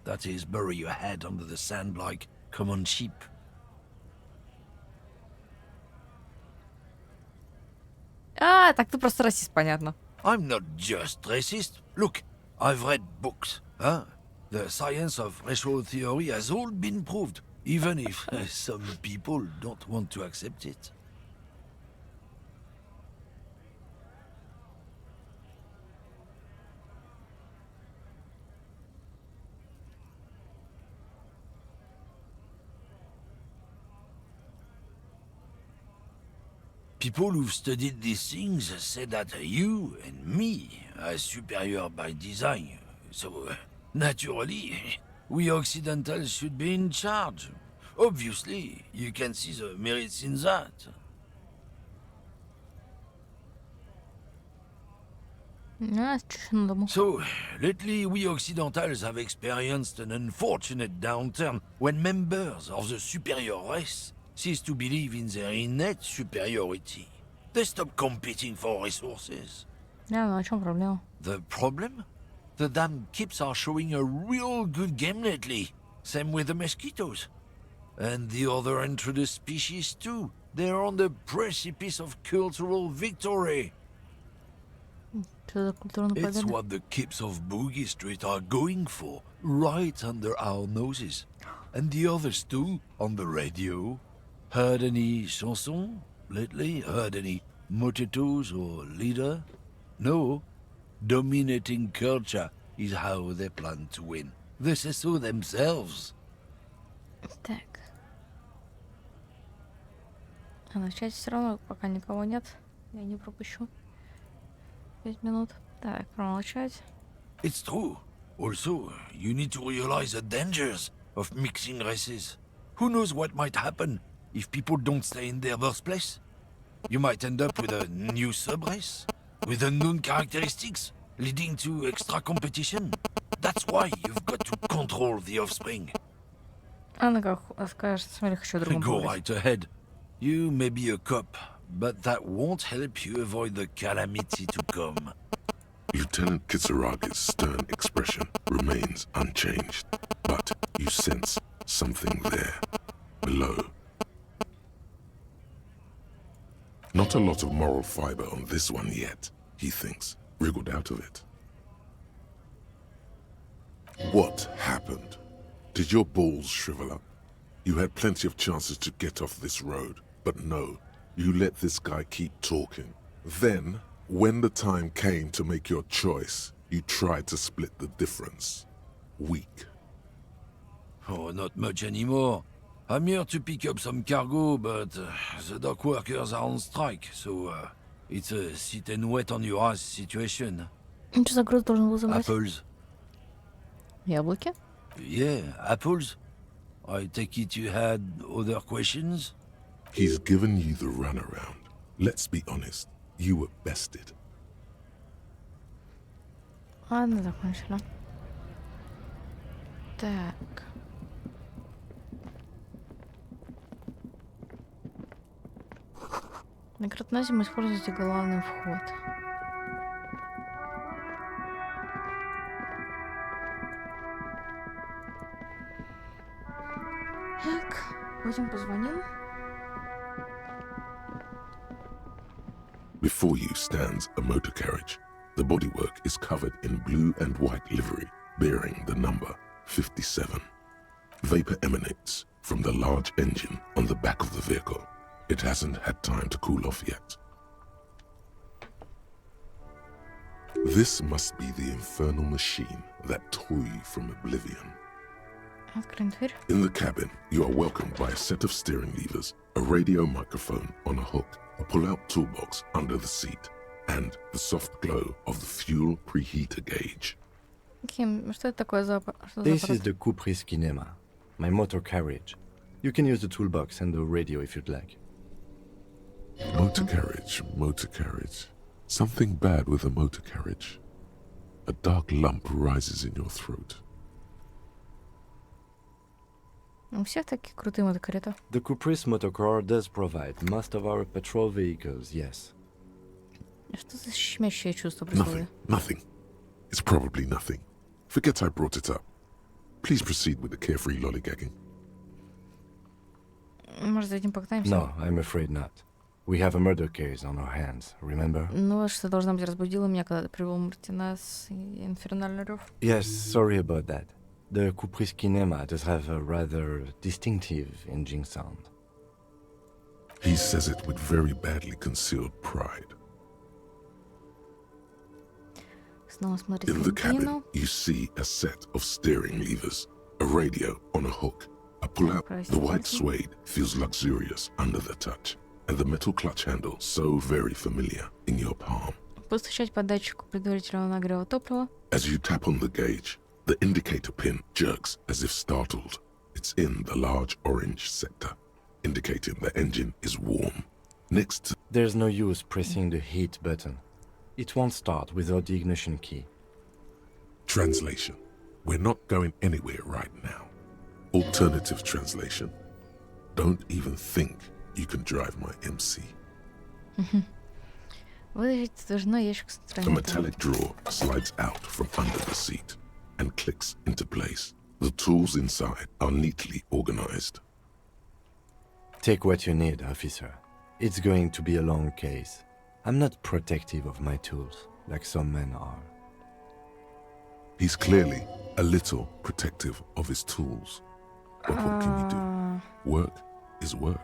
That is, bury your head under the sand like common sheep. А, так ты просто расист, понятно. I'm not just racist. Look, I've read books, huh? The science of racial theory has all been proved, even if some people don't want to accept it. People who've studied these things say that you and me are superior by design. So, naturally, we Occidentals should be in charge. Obviously, you can see the merits in that. So, lately we Occidentals have experienced an unfortunate downturn when members of the superior race cease to believe in their innate superiority. They stop competing for resources. Ну а чем проблема? The problem? The damn kips are showing a real good game lately. Same with the mosquitoes. And the other introduced species too. They're on the precipice of cultural victory. Что за культурная It's победа? what the kips of Boogie Street are going for, right under our noses. And the others too, on the radio. Heard any chansons lately? Heard any motetos or leader? No. Dominating culture is how they plan to win. They say so themselves. Так. А начать все равно, пока никого нет. Я не пропущу. 5 минут. Так, промолчать. It's true. Also, you need to realize the dangers of mixing races. Who knows what might happen if people don't stay in their birthplace? You might end up with a new sub-race, with unknown characteristics, leading to extra competition. That's why you've got to control the offspring. Она как скажет, смотри, хочу о другом Go поговорить. right ahead. You may be a cop, but that won't help you avoid the calamity to come. Lieutenant Kisaraga's stern expression remains unchanged, but you sense something there, below. Not a lot of moral fiber on this one yet, he thinks, wriggled out of it. What happened? Did your balls shrivel up? You had plenty of chances to get off this road, but no, you let this guy keep talking. Then, when the time came to make your choice, you tried to split the difference. Weak. Oh, not much anymore. I'm here to pick up some cargo, but the dock workers are on strike, so it's a sit and wait on your ass situation. Что за груз должен был забрать? Apples. Яблоки? Yeah, apples. I take it you had other questions? He's given you the runaround. Let's be honest, you were bested. Ладно, закончили. Так. На картоназе мы используете главный вход. Так, пойдем позвоним. Before you stands a motor carriage. The bodywork is covered in blue and white livery, bearing the number 57. Vapor emanates from the large engine on the back of the vehicle. It hasn't had time to cool off yet. This must be the infernal machine that tore you from oblivion. Откроем дверь. In the cabin, you are welcomed by a set of steering levers, a radio microphone on a hook, a pull-out toolbox under the seat, and the soft glow of the fuel preheater gauge. Ким, что это такое за что за This is аппарат? the Kupris Kinema, my motor carriage. You can use the toolbox and the radio if you'd like. Motor carriage, motor carriage. Something bad with a motor carriage. A dark lump rises in your throat. У всех такие крутые мотокарета. The Kupris motorcar does provide most of our patrol vehicles, yes. Что за щемящее чувство при слове? Nothing. It's probably nothing. Forget I brought it up. Please proceed with the carefree lollygagging. Может, за этим покатаемся? No, I'm afraid not. We have a murder case on our hands, remember? Ну, что должна быть разбудила меня, когда ты привел Мартинес и инфернальный рев. Yes, sorry about that. The Kupris kinema does have a rather distinctive engine sound. He says it with very badly concealed pride. Снова смотрит In the cabin, картину. you see a set of steering levers, a radio on a hook, a pull-out. The white suede feels luxurious under the touch, and the metal clutch handle so very familiar in your palm. Постучать по датчику предварительного нагрева топлива. As you tap on the gauge, the indicator pin jerks as if startled. It's in the large orange sector, indicating the engine is warm. Next to There's no use pressing the heat button. It won't start without the ignition key. translation, we're not going anywhere right now. Alternative translation, don't even think you can drive my MC. Выдавить должно ящик с The metallic drawer slides out from under the seat and clicks into place. The tools inside are neatly organized. Take what you need, officer. It's going to be a long case. I'm not protective of my tools, like some men are. He's clearly a little protective of his tools. But what can you do? Work is work.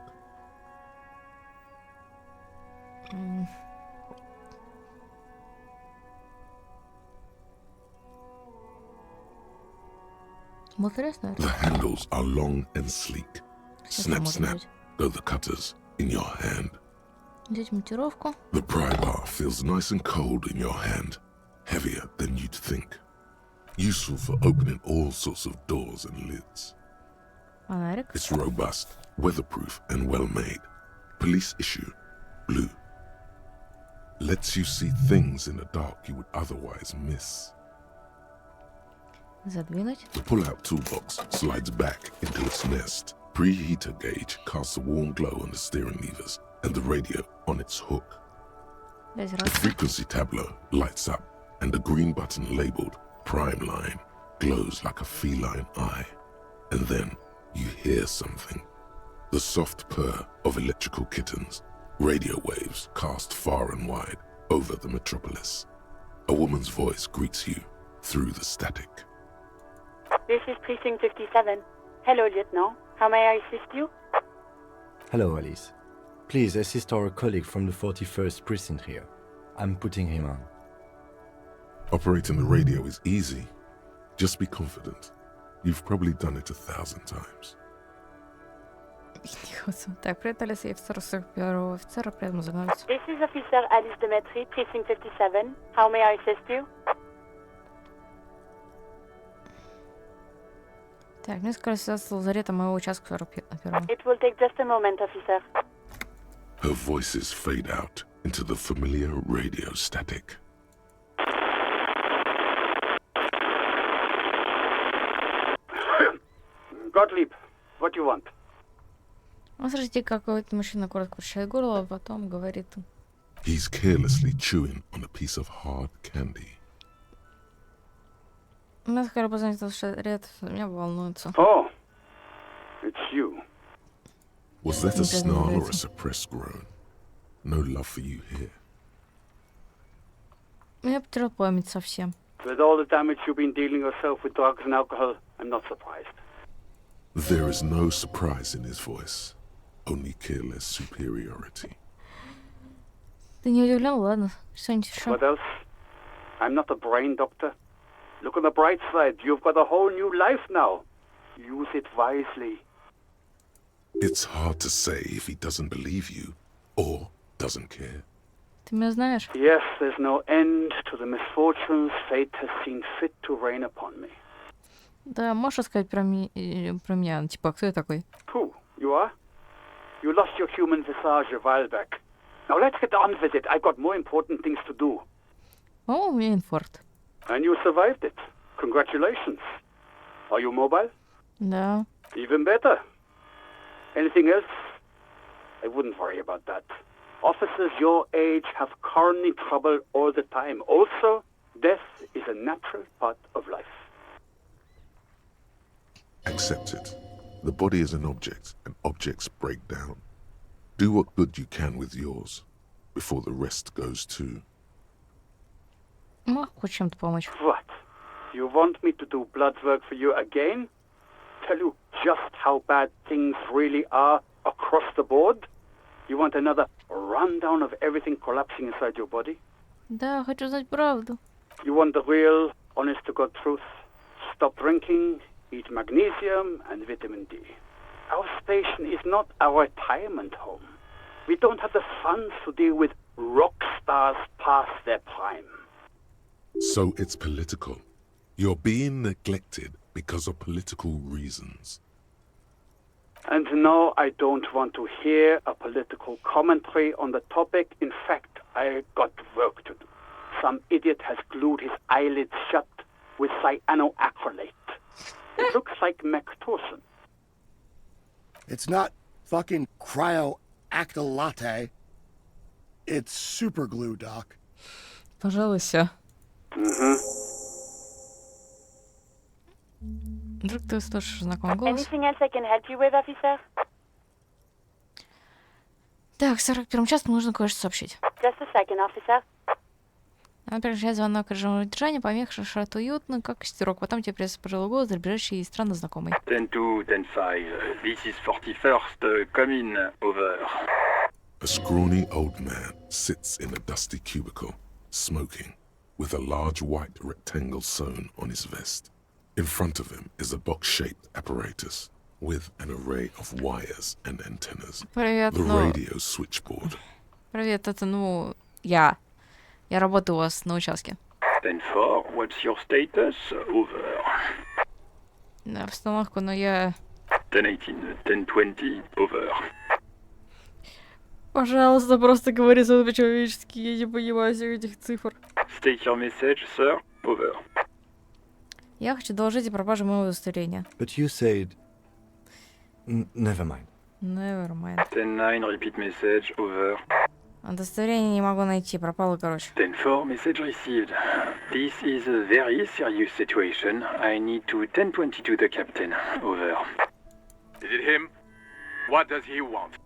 Интересно. The handles are long and sleek. Snap, snap, go the cutters in your hand. Взять монтировку. The pry bar feels nice and cold in your hand, heavier than you'd think. Useful for opening all sorts of doors and lids. Фонарик. It's robust, weatherproof, and well-made. Police issue, blue. Lets you see things in the dark you would otherwise miss. Задвинуть. The pull-out toolbox slides back into its nest. Preheater gauge casts a warm glow on the steering levers and the radio on its hook. Пять The раз. frequency tableau lights up and the green button labeled Prime Line glows like a feline eye. And then you hear something. The soft purr of electrical kittens, radio waves cast far and wide over the metropolis. A woman's voice greets you through the static. This is Precinct 57. Hello, Lieutenant. How may I assist you? Hello, Alice. Please assist our colleague from the 41st precinct here. I'm putting him on. Operating the radio is easy. Just be confident. You've probably done it 1,000 times. Так, привет, Алиса, я офицер 41-го офицера, приятно познакомиться. This is Officer Alice Demetri, Precinct 57. How may I assist you? Так, мне сказали связаться с лазаретом моего участка 41-го. It will take just a moment, officer. Her voices fade out into the familiar radio static. Gottlieb, what do you want? Ну, смотрите, какой-то мужчина коротко вращает горло, а потом говорит... He's carelessly chewing on a piece of hard candy. Меня скоро позвонит лазарет, меня волнуется. Oh, it's you. Was that a snarl or a suppressed groan? No love for you here. Я потерял память совсем. With all the damage you've been dealing yourself with drugs and alcohol, I'm not surprised. There is no surprise in his voice, only careless superiority. Ты не удивлен? Ладно, что-нибудь еще. What else? I'm not a brain doctor. Look on the bright side. You've got a whole new life now. Use it wisely. It's hard to say if he doesn't believe you or doesn't care. Ты меня знаешь? Yes, there's no end to the misfortunes fate has seen fit to rain upon me. Да, можешь рассказать про меня? Типа, кто я такой? Who? You are? You lost your human visage a while back. Now let's get on with it. I've got more important things to do. О, у меня инфаркт. And you survived it. Congratulations. Are you mobile? Да. Even better. Anything else? I wouldn't worry about that. Officers your age have coronary trouble all the time. Also, death is a natural part of life. Accept it. The body is an object, and objects break down. Do what good you can with yours, before the rest goes too. Ну, хоть чем-то помочь. What? You want me to do blood work for you again? Tell you just how bad things really are across the board? You want another rundown of everything collapsing inside your body? Да, хочу знать правду. You want the real, honest-to-God truth? Stop drinking, eat magnesium and vitamin D. Our station is not our retirement home. We don't have the funds to deal with rock stars past their prime. So it's political. You're being neglected because of political reasons. And no, I don't want to hear a political commentary on the topic. In fact, I got work to do. Some idiot has glued his eyelids shut with cyanoacrylate. It looks like Mactorson. It's not fucking cryoacrylate. It's super glue, Doc. Пожалуй, все. Mm-hmm. Вдруг ты услышишь знакомый голос. Anything else I can help you with, officer? Так, в 41-м часу нужно кое-что сообщить. Just a second, officer. Надо переключать звонок режима удержания, помех шаршат уютно, как костерок. Потом тебе придется пожилой голос, ближайший и странно знакомый. 10-2, 10-5. This is 41st, come in, over. A scrawny old man sits in a dusty cubicle, smoking, with a large white rectangle sewn on his vest. In front of him is a box-shaped apparatus with an array of wires and antennas. Привет, The radio switchboard. Привет, это, я. Я работаю у вас на участке. 10-4, what's your status? Over. На обстановку, но я... 10-18, 10-20, over. Пожалуйста, просто говори со мной по-человечески, я не понимаю всех этих цифр. State your message, sir. Over. Я хочу доложить о пропаже моего удостоверения. But you said... never mind. Never mind. 10-9, repeat message, over. Удостоверение не могу найти, пропало, короче. 10-4, message received. This is a very serious situation. I need to 10-22 the captain. Over. Is it him? What does he want?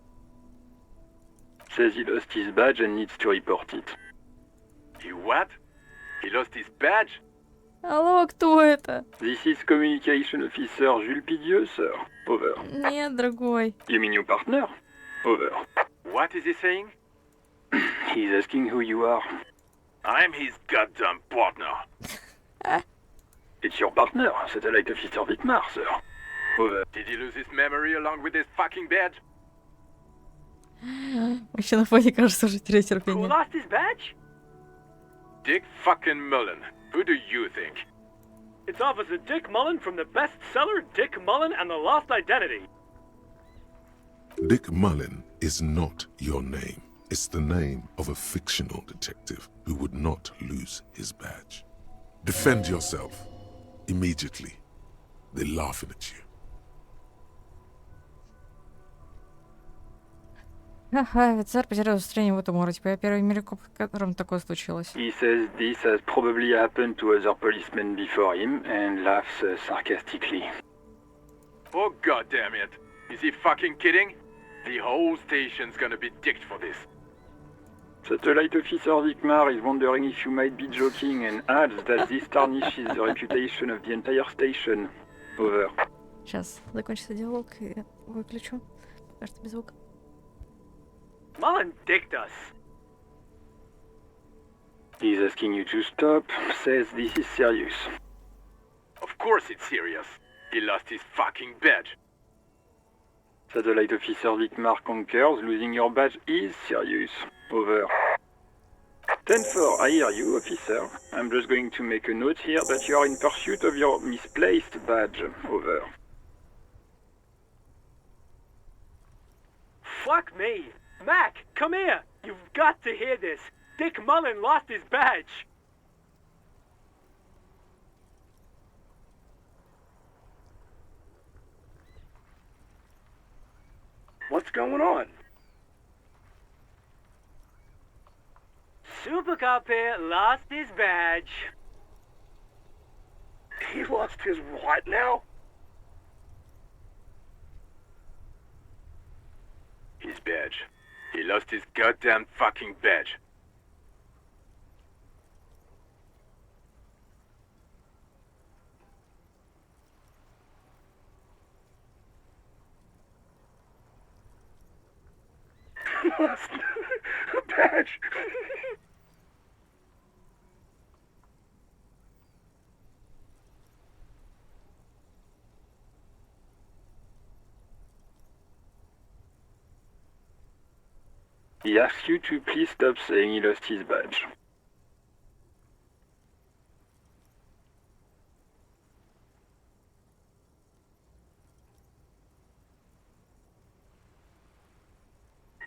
Says he lost his badge and needs to report it. He what? He lost his badge? Алло, кто это? This is communication officer Jules Pidieux, sir. Over. Нет, другой. You mean your partner? Over. What is he saying? He's asking who you are. I'm his goddamn partner. It's your partner, Satellite Officer Vitmar, sir. Over. Did he lose his memory along with his fucking badge? Вообще на фоне кажется уже терять Who терпение. lost his badge? Dick fucking Mullen. Who do you think? It's Officer Dick Mullen from the bestseller Dick Mullen and the Lost Identity. Dick Mullen is not your name. It's the name of a fictional detective who would not lose his badge. Defend yourself. Immediately. They're laughing at you. Ага, офицер потерял удостоверение в этом городе. Я первый мирикоп, в котором такое случилось. He says this has probably happened to other policemen before him and laughs sarcastically. Oh goddamn it. Is he fucking kidding? The whole station's gonna be dicked for this. Satellite Officer Vicmar is wondering if you might be joking and adds that this tarnishes the reputation of the entire station. Over. Сейчас закончится диалог и выключу. Пока что без звука. Mullen dicked us. He's asking you to stop, says this is serious. Of course it's serious. He lost his fucking badge. Satellite Officer Vicmar concurs, losing your badge is serious. Over. 10-4, I hear you, officer. I'm just going to make a note here that you are in pursuit of your misplaced badge. Over. Fuck me. Mac, come here. You've got to hear this. Dick Mullen lost his badge. What's going on? Super Cop here lost his badge. He lost his what now? His badge. lost his goddamn fucking badge. Lost a badge. He asks you to please stop saying he lost his badge.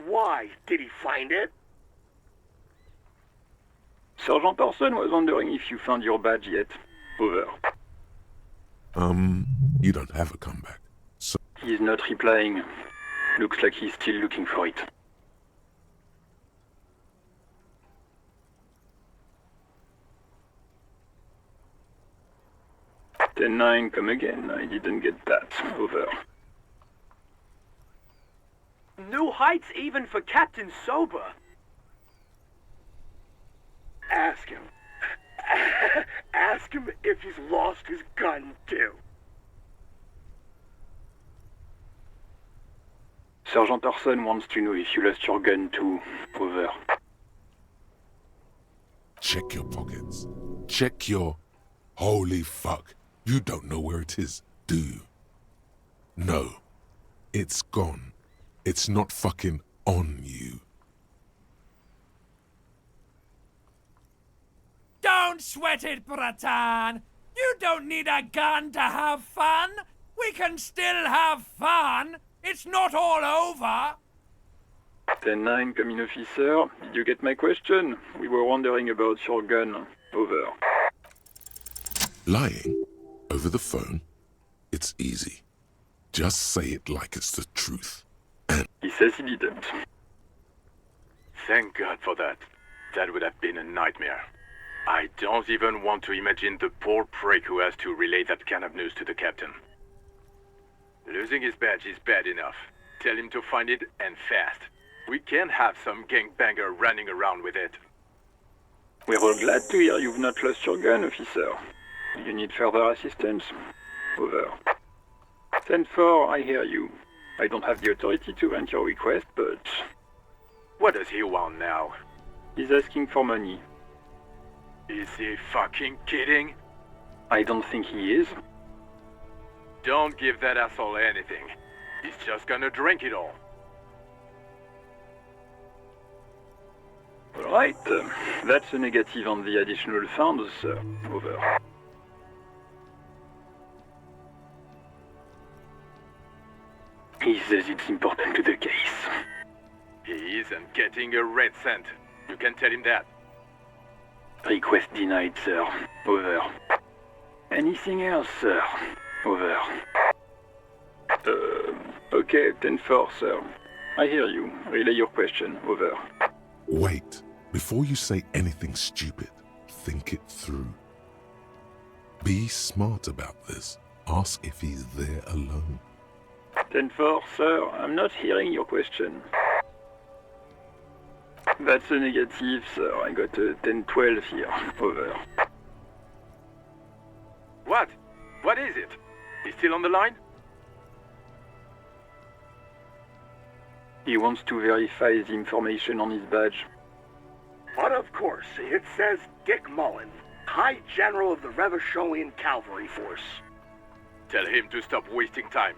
Why? Did he find it? Sergeant Orson was wondering if you found your badge yet. Over. You don't have a comeback. So He's not replying. Looks like he's still looking for it. "10-9, come again. I didn't get that. Over." New heights even for Captain Sober. Ask him. Ask him if he's lost his gun, too. Sergeant Orson wants to know if you lost your gun too. Over. check your pockets. Check your... Holy fuck. You don't know where it is, do you? No. It's gone. It's not fucking on you. Don't sweat it, Bratan! You don't need a gun to have fun! We can still have fun! It's not all over! 10-9, come in, officer. Did you get my question? We were wondering about your gun. Over. Lying over the phone? It's easy. Just say it like it's the truth. And he says he didn't. Thank God for that. That would have been a nightmare. I don't even want to imagine the poor prick who has to relay that kind of news to the captain. Losing his badge is bad enough. Tell him to find it, and fast. We can't have some gangbanger running around with it. We're all glad to hear you've not lost your gun, officer. Do you need further assistance? Over. 10-4, I hear you. I don't have the authority to grant your request, but... What does he want now? He's asking for money. Is he fucking kidding? I don't think he is. Don't give that asshole anything. He's just gonna drink it all. Alright, that's a negative on the additional funds, sir. Over. He says it's important to the case. He isn't getting a red cent. You can tell him that. Request denied, sir. Over. Anything else, sir? Over. Okay, 10-4, sir. I hear you. Relay your question. Over. wait. Before you say anything stupid, think it through. Be smart about this. Ask if he's there alone. 10-4, sir. I'm not hearing your question. That's a negative, sir. I got a 10-12 here. Over. What? What is it? He's still on the line? He wants to verify the information on his badge. But of course, it says Dick Mullen, High General of the Revacholian Cavalry Force. Tell him to stop wasting time.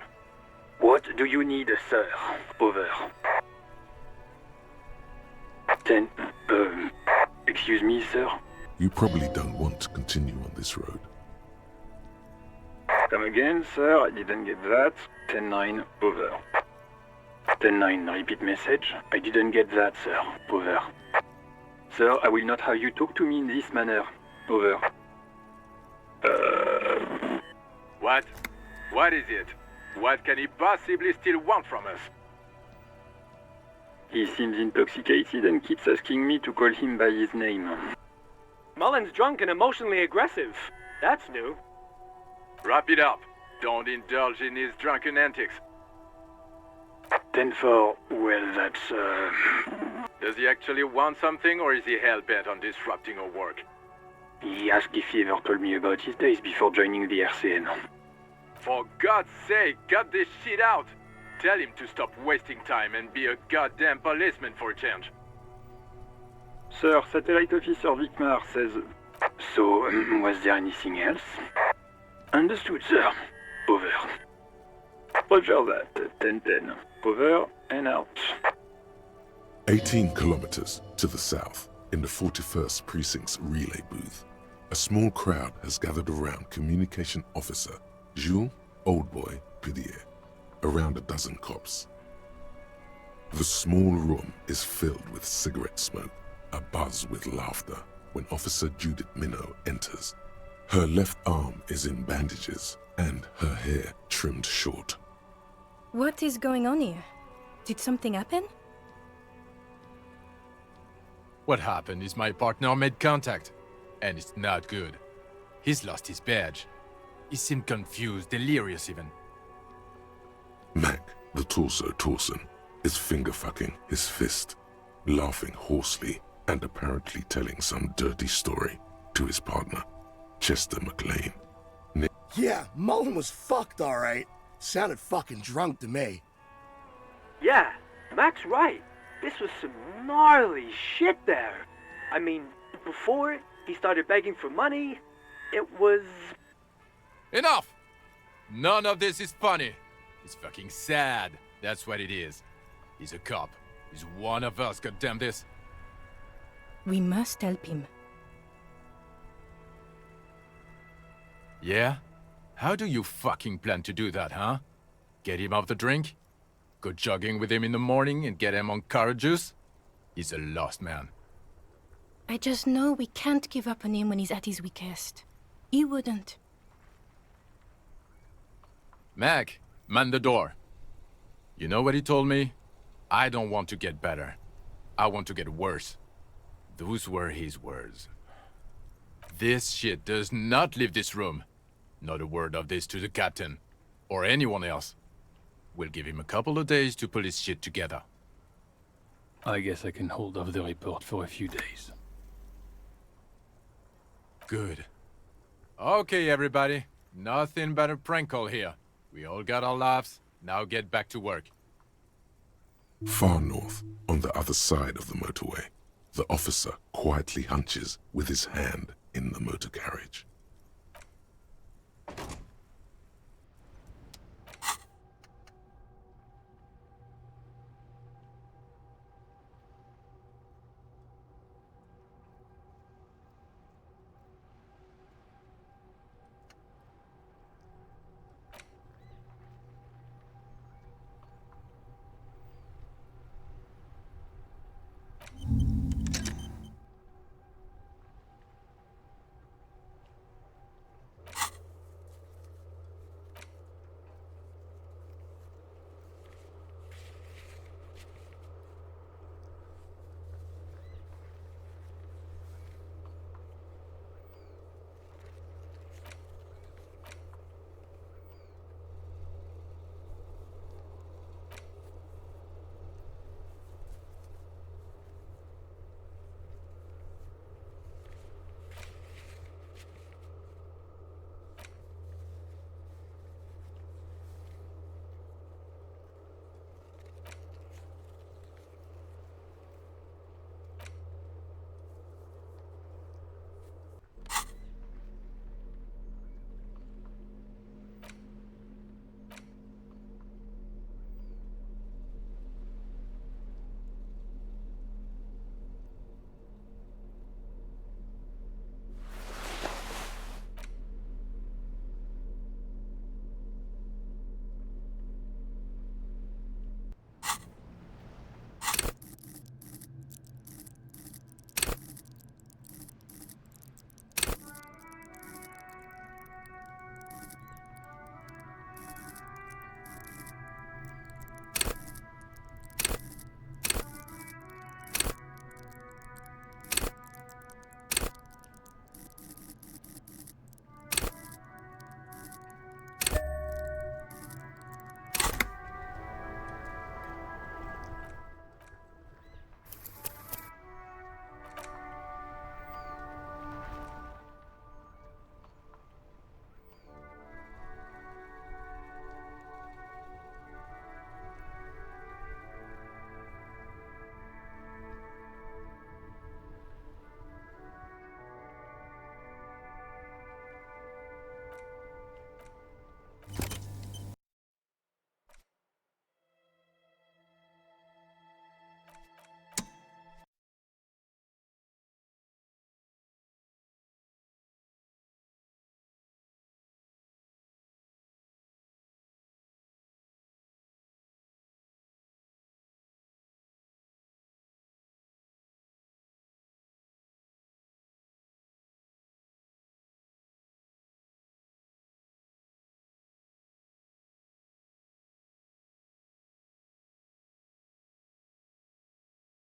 What do you need, sir? Over. 10. Excuse me, sir? You probably don't want to continue on this road. Come again, sir. I didn't get that. 10-9. Over. 10-9. Repeat message. I didn't get that, sir. Over. Sir, I will not have you talk to me in this manner. Over. What? What is it? What can he possibly still want from us? He seems intoxicated and keeps asking me to call him by his name. Mullen's drunk and emotionally aggressive. That's new. Wrap it up. Don't indulge in his drunken antics. 10-4, well, that's, Does he actually want something, or is he hell-bent on disrupting our work? He asked if he ever told me about his days before joining the RCN. For God's sake, cut this shit out! Tell him to stop wasting time and be a goddamn policeman for a change. Sir, Satellite Officer Vicmar says... So, was there anything else? Understood, sir. Over. Roger that. 10-10. Over and out. 18 kilometers to the south, in the 41st Precinct's relay booth, a small crowd has gathered around Communication Officer Jules Oldboy Pidier, around a dozen cops. The small room is filled with cigarette smoke, abuzz with laughter, when Officer Judith Minot enters. Her left arm is in bandages and her hair trimmed short. What is going on here? Did something happen? What happened is my partner made contact, and it's not good. He's lost his badge. He seemed confused, delirious even. Mac, the torso Torson, is finger-fucking his fist, laughing hoarsely and apparently telling some dirty story to his partner, Chester McLean. Yeah, Mullen was fucked, alright. Sounded fucking drunk to me. Yeah, Mac's right. This was some gnarly shit there. I mean, before he started begging for money, it was... Enough! None of this is funny. It's fucking sad. That's what it is. He's a cop. He's one of us, goddamn this. We must help him. Yeah? How do you fucking plan to do that, huh? Get him off the drink? Go jogging with him in the morning and get him on carrot juice? He's a lost man. I just know we can't give up on him when he's at his weakest. He wouldn't. Mac, man the door. You know what he told me? I don't want to get better. I want to get worse. Those were his words. This shit does not leave this room. Not a word of this to the captain, or anyone else. We'll give him a couple of days to pull his shit together. I guess I can hold off the report for a few days. Good. Okay, everybody. Nothing but a prank call here. We all got our laughs. Now get back to work. Far north, on the other side of the motorway, the officer quietly hunches with his hand in the motor carriage.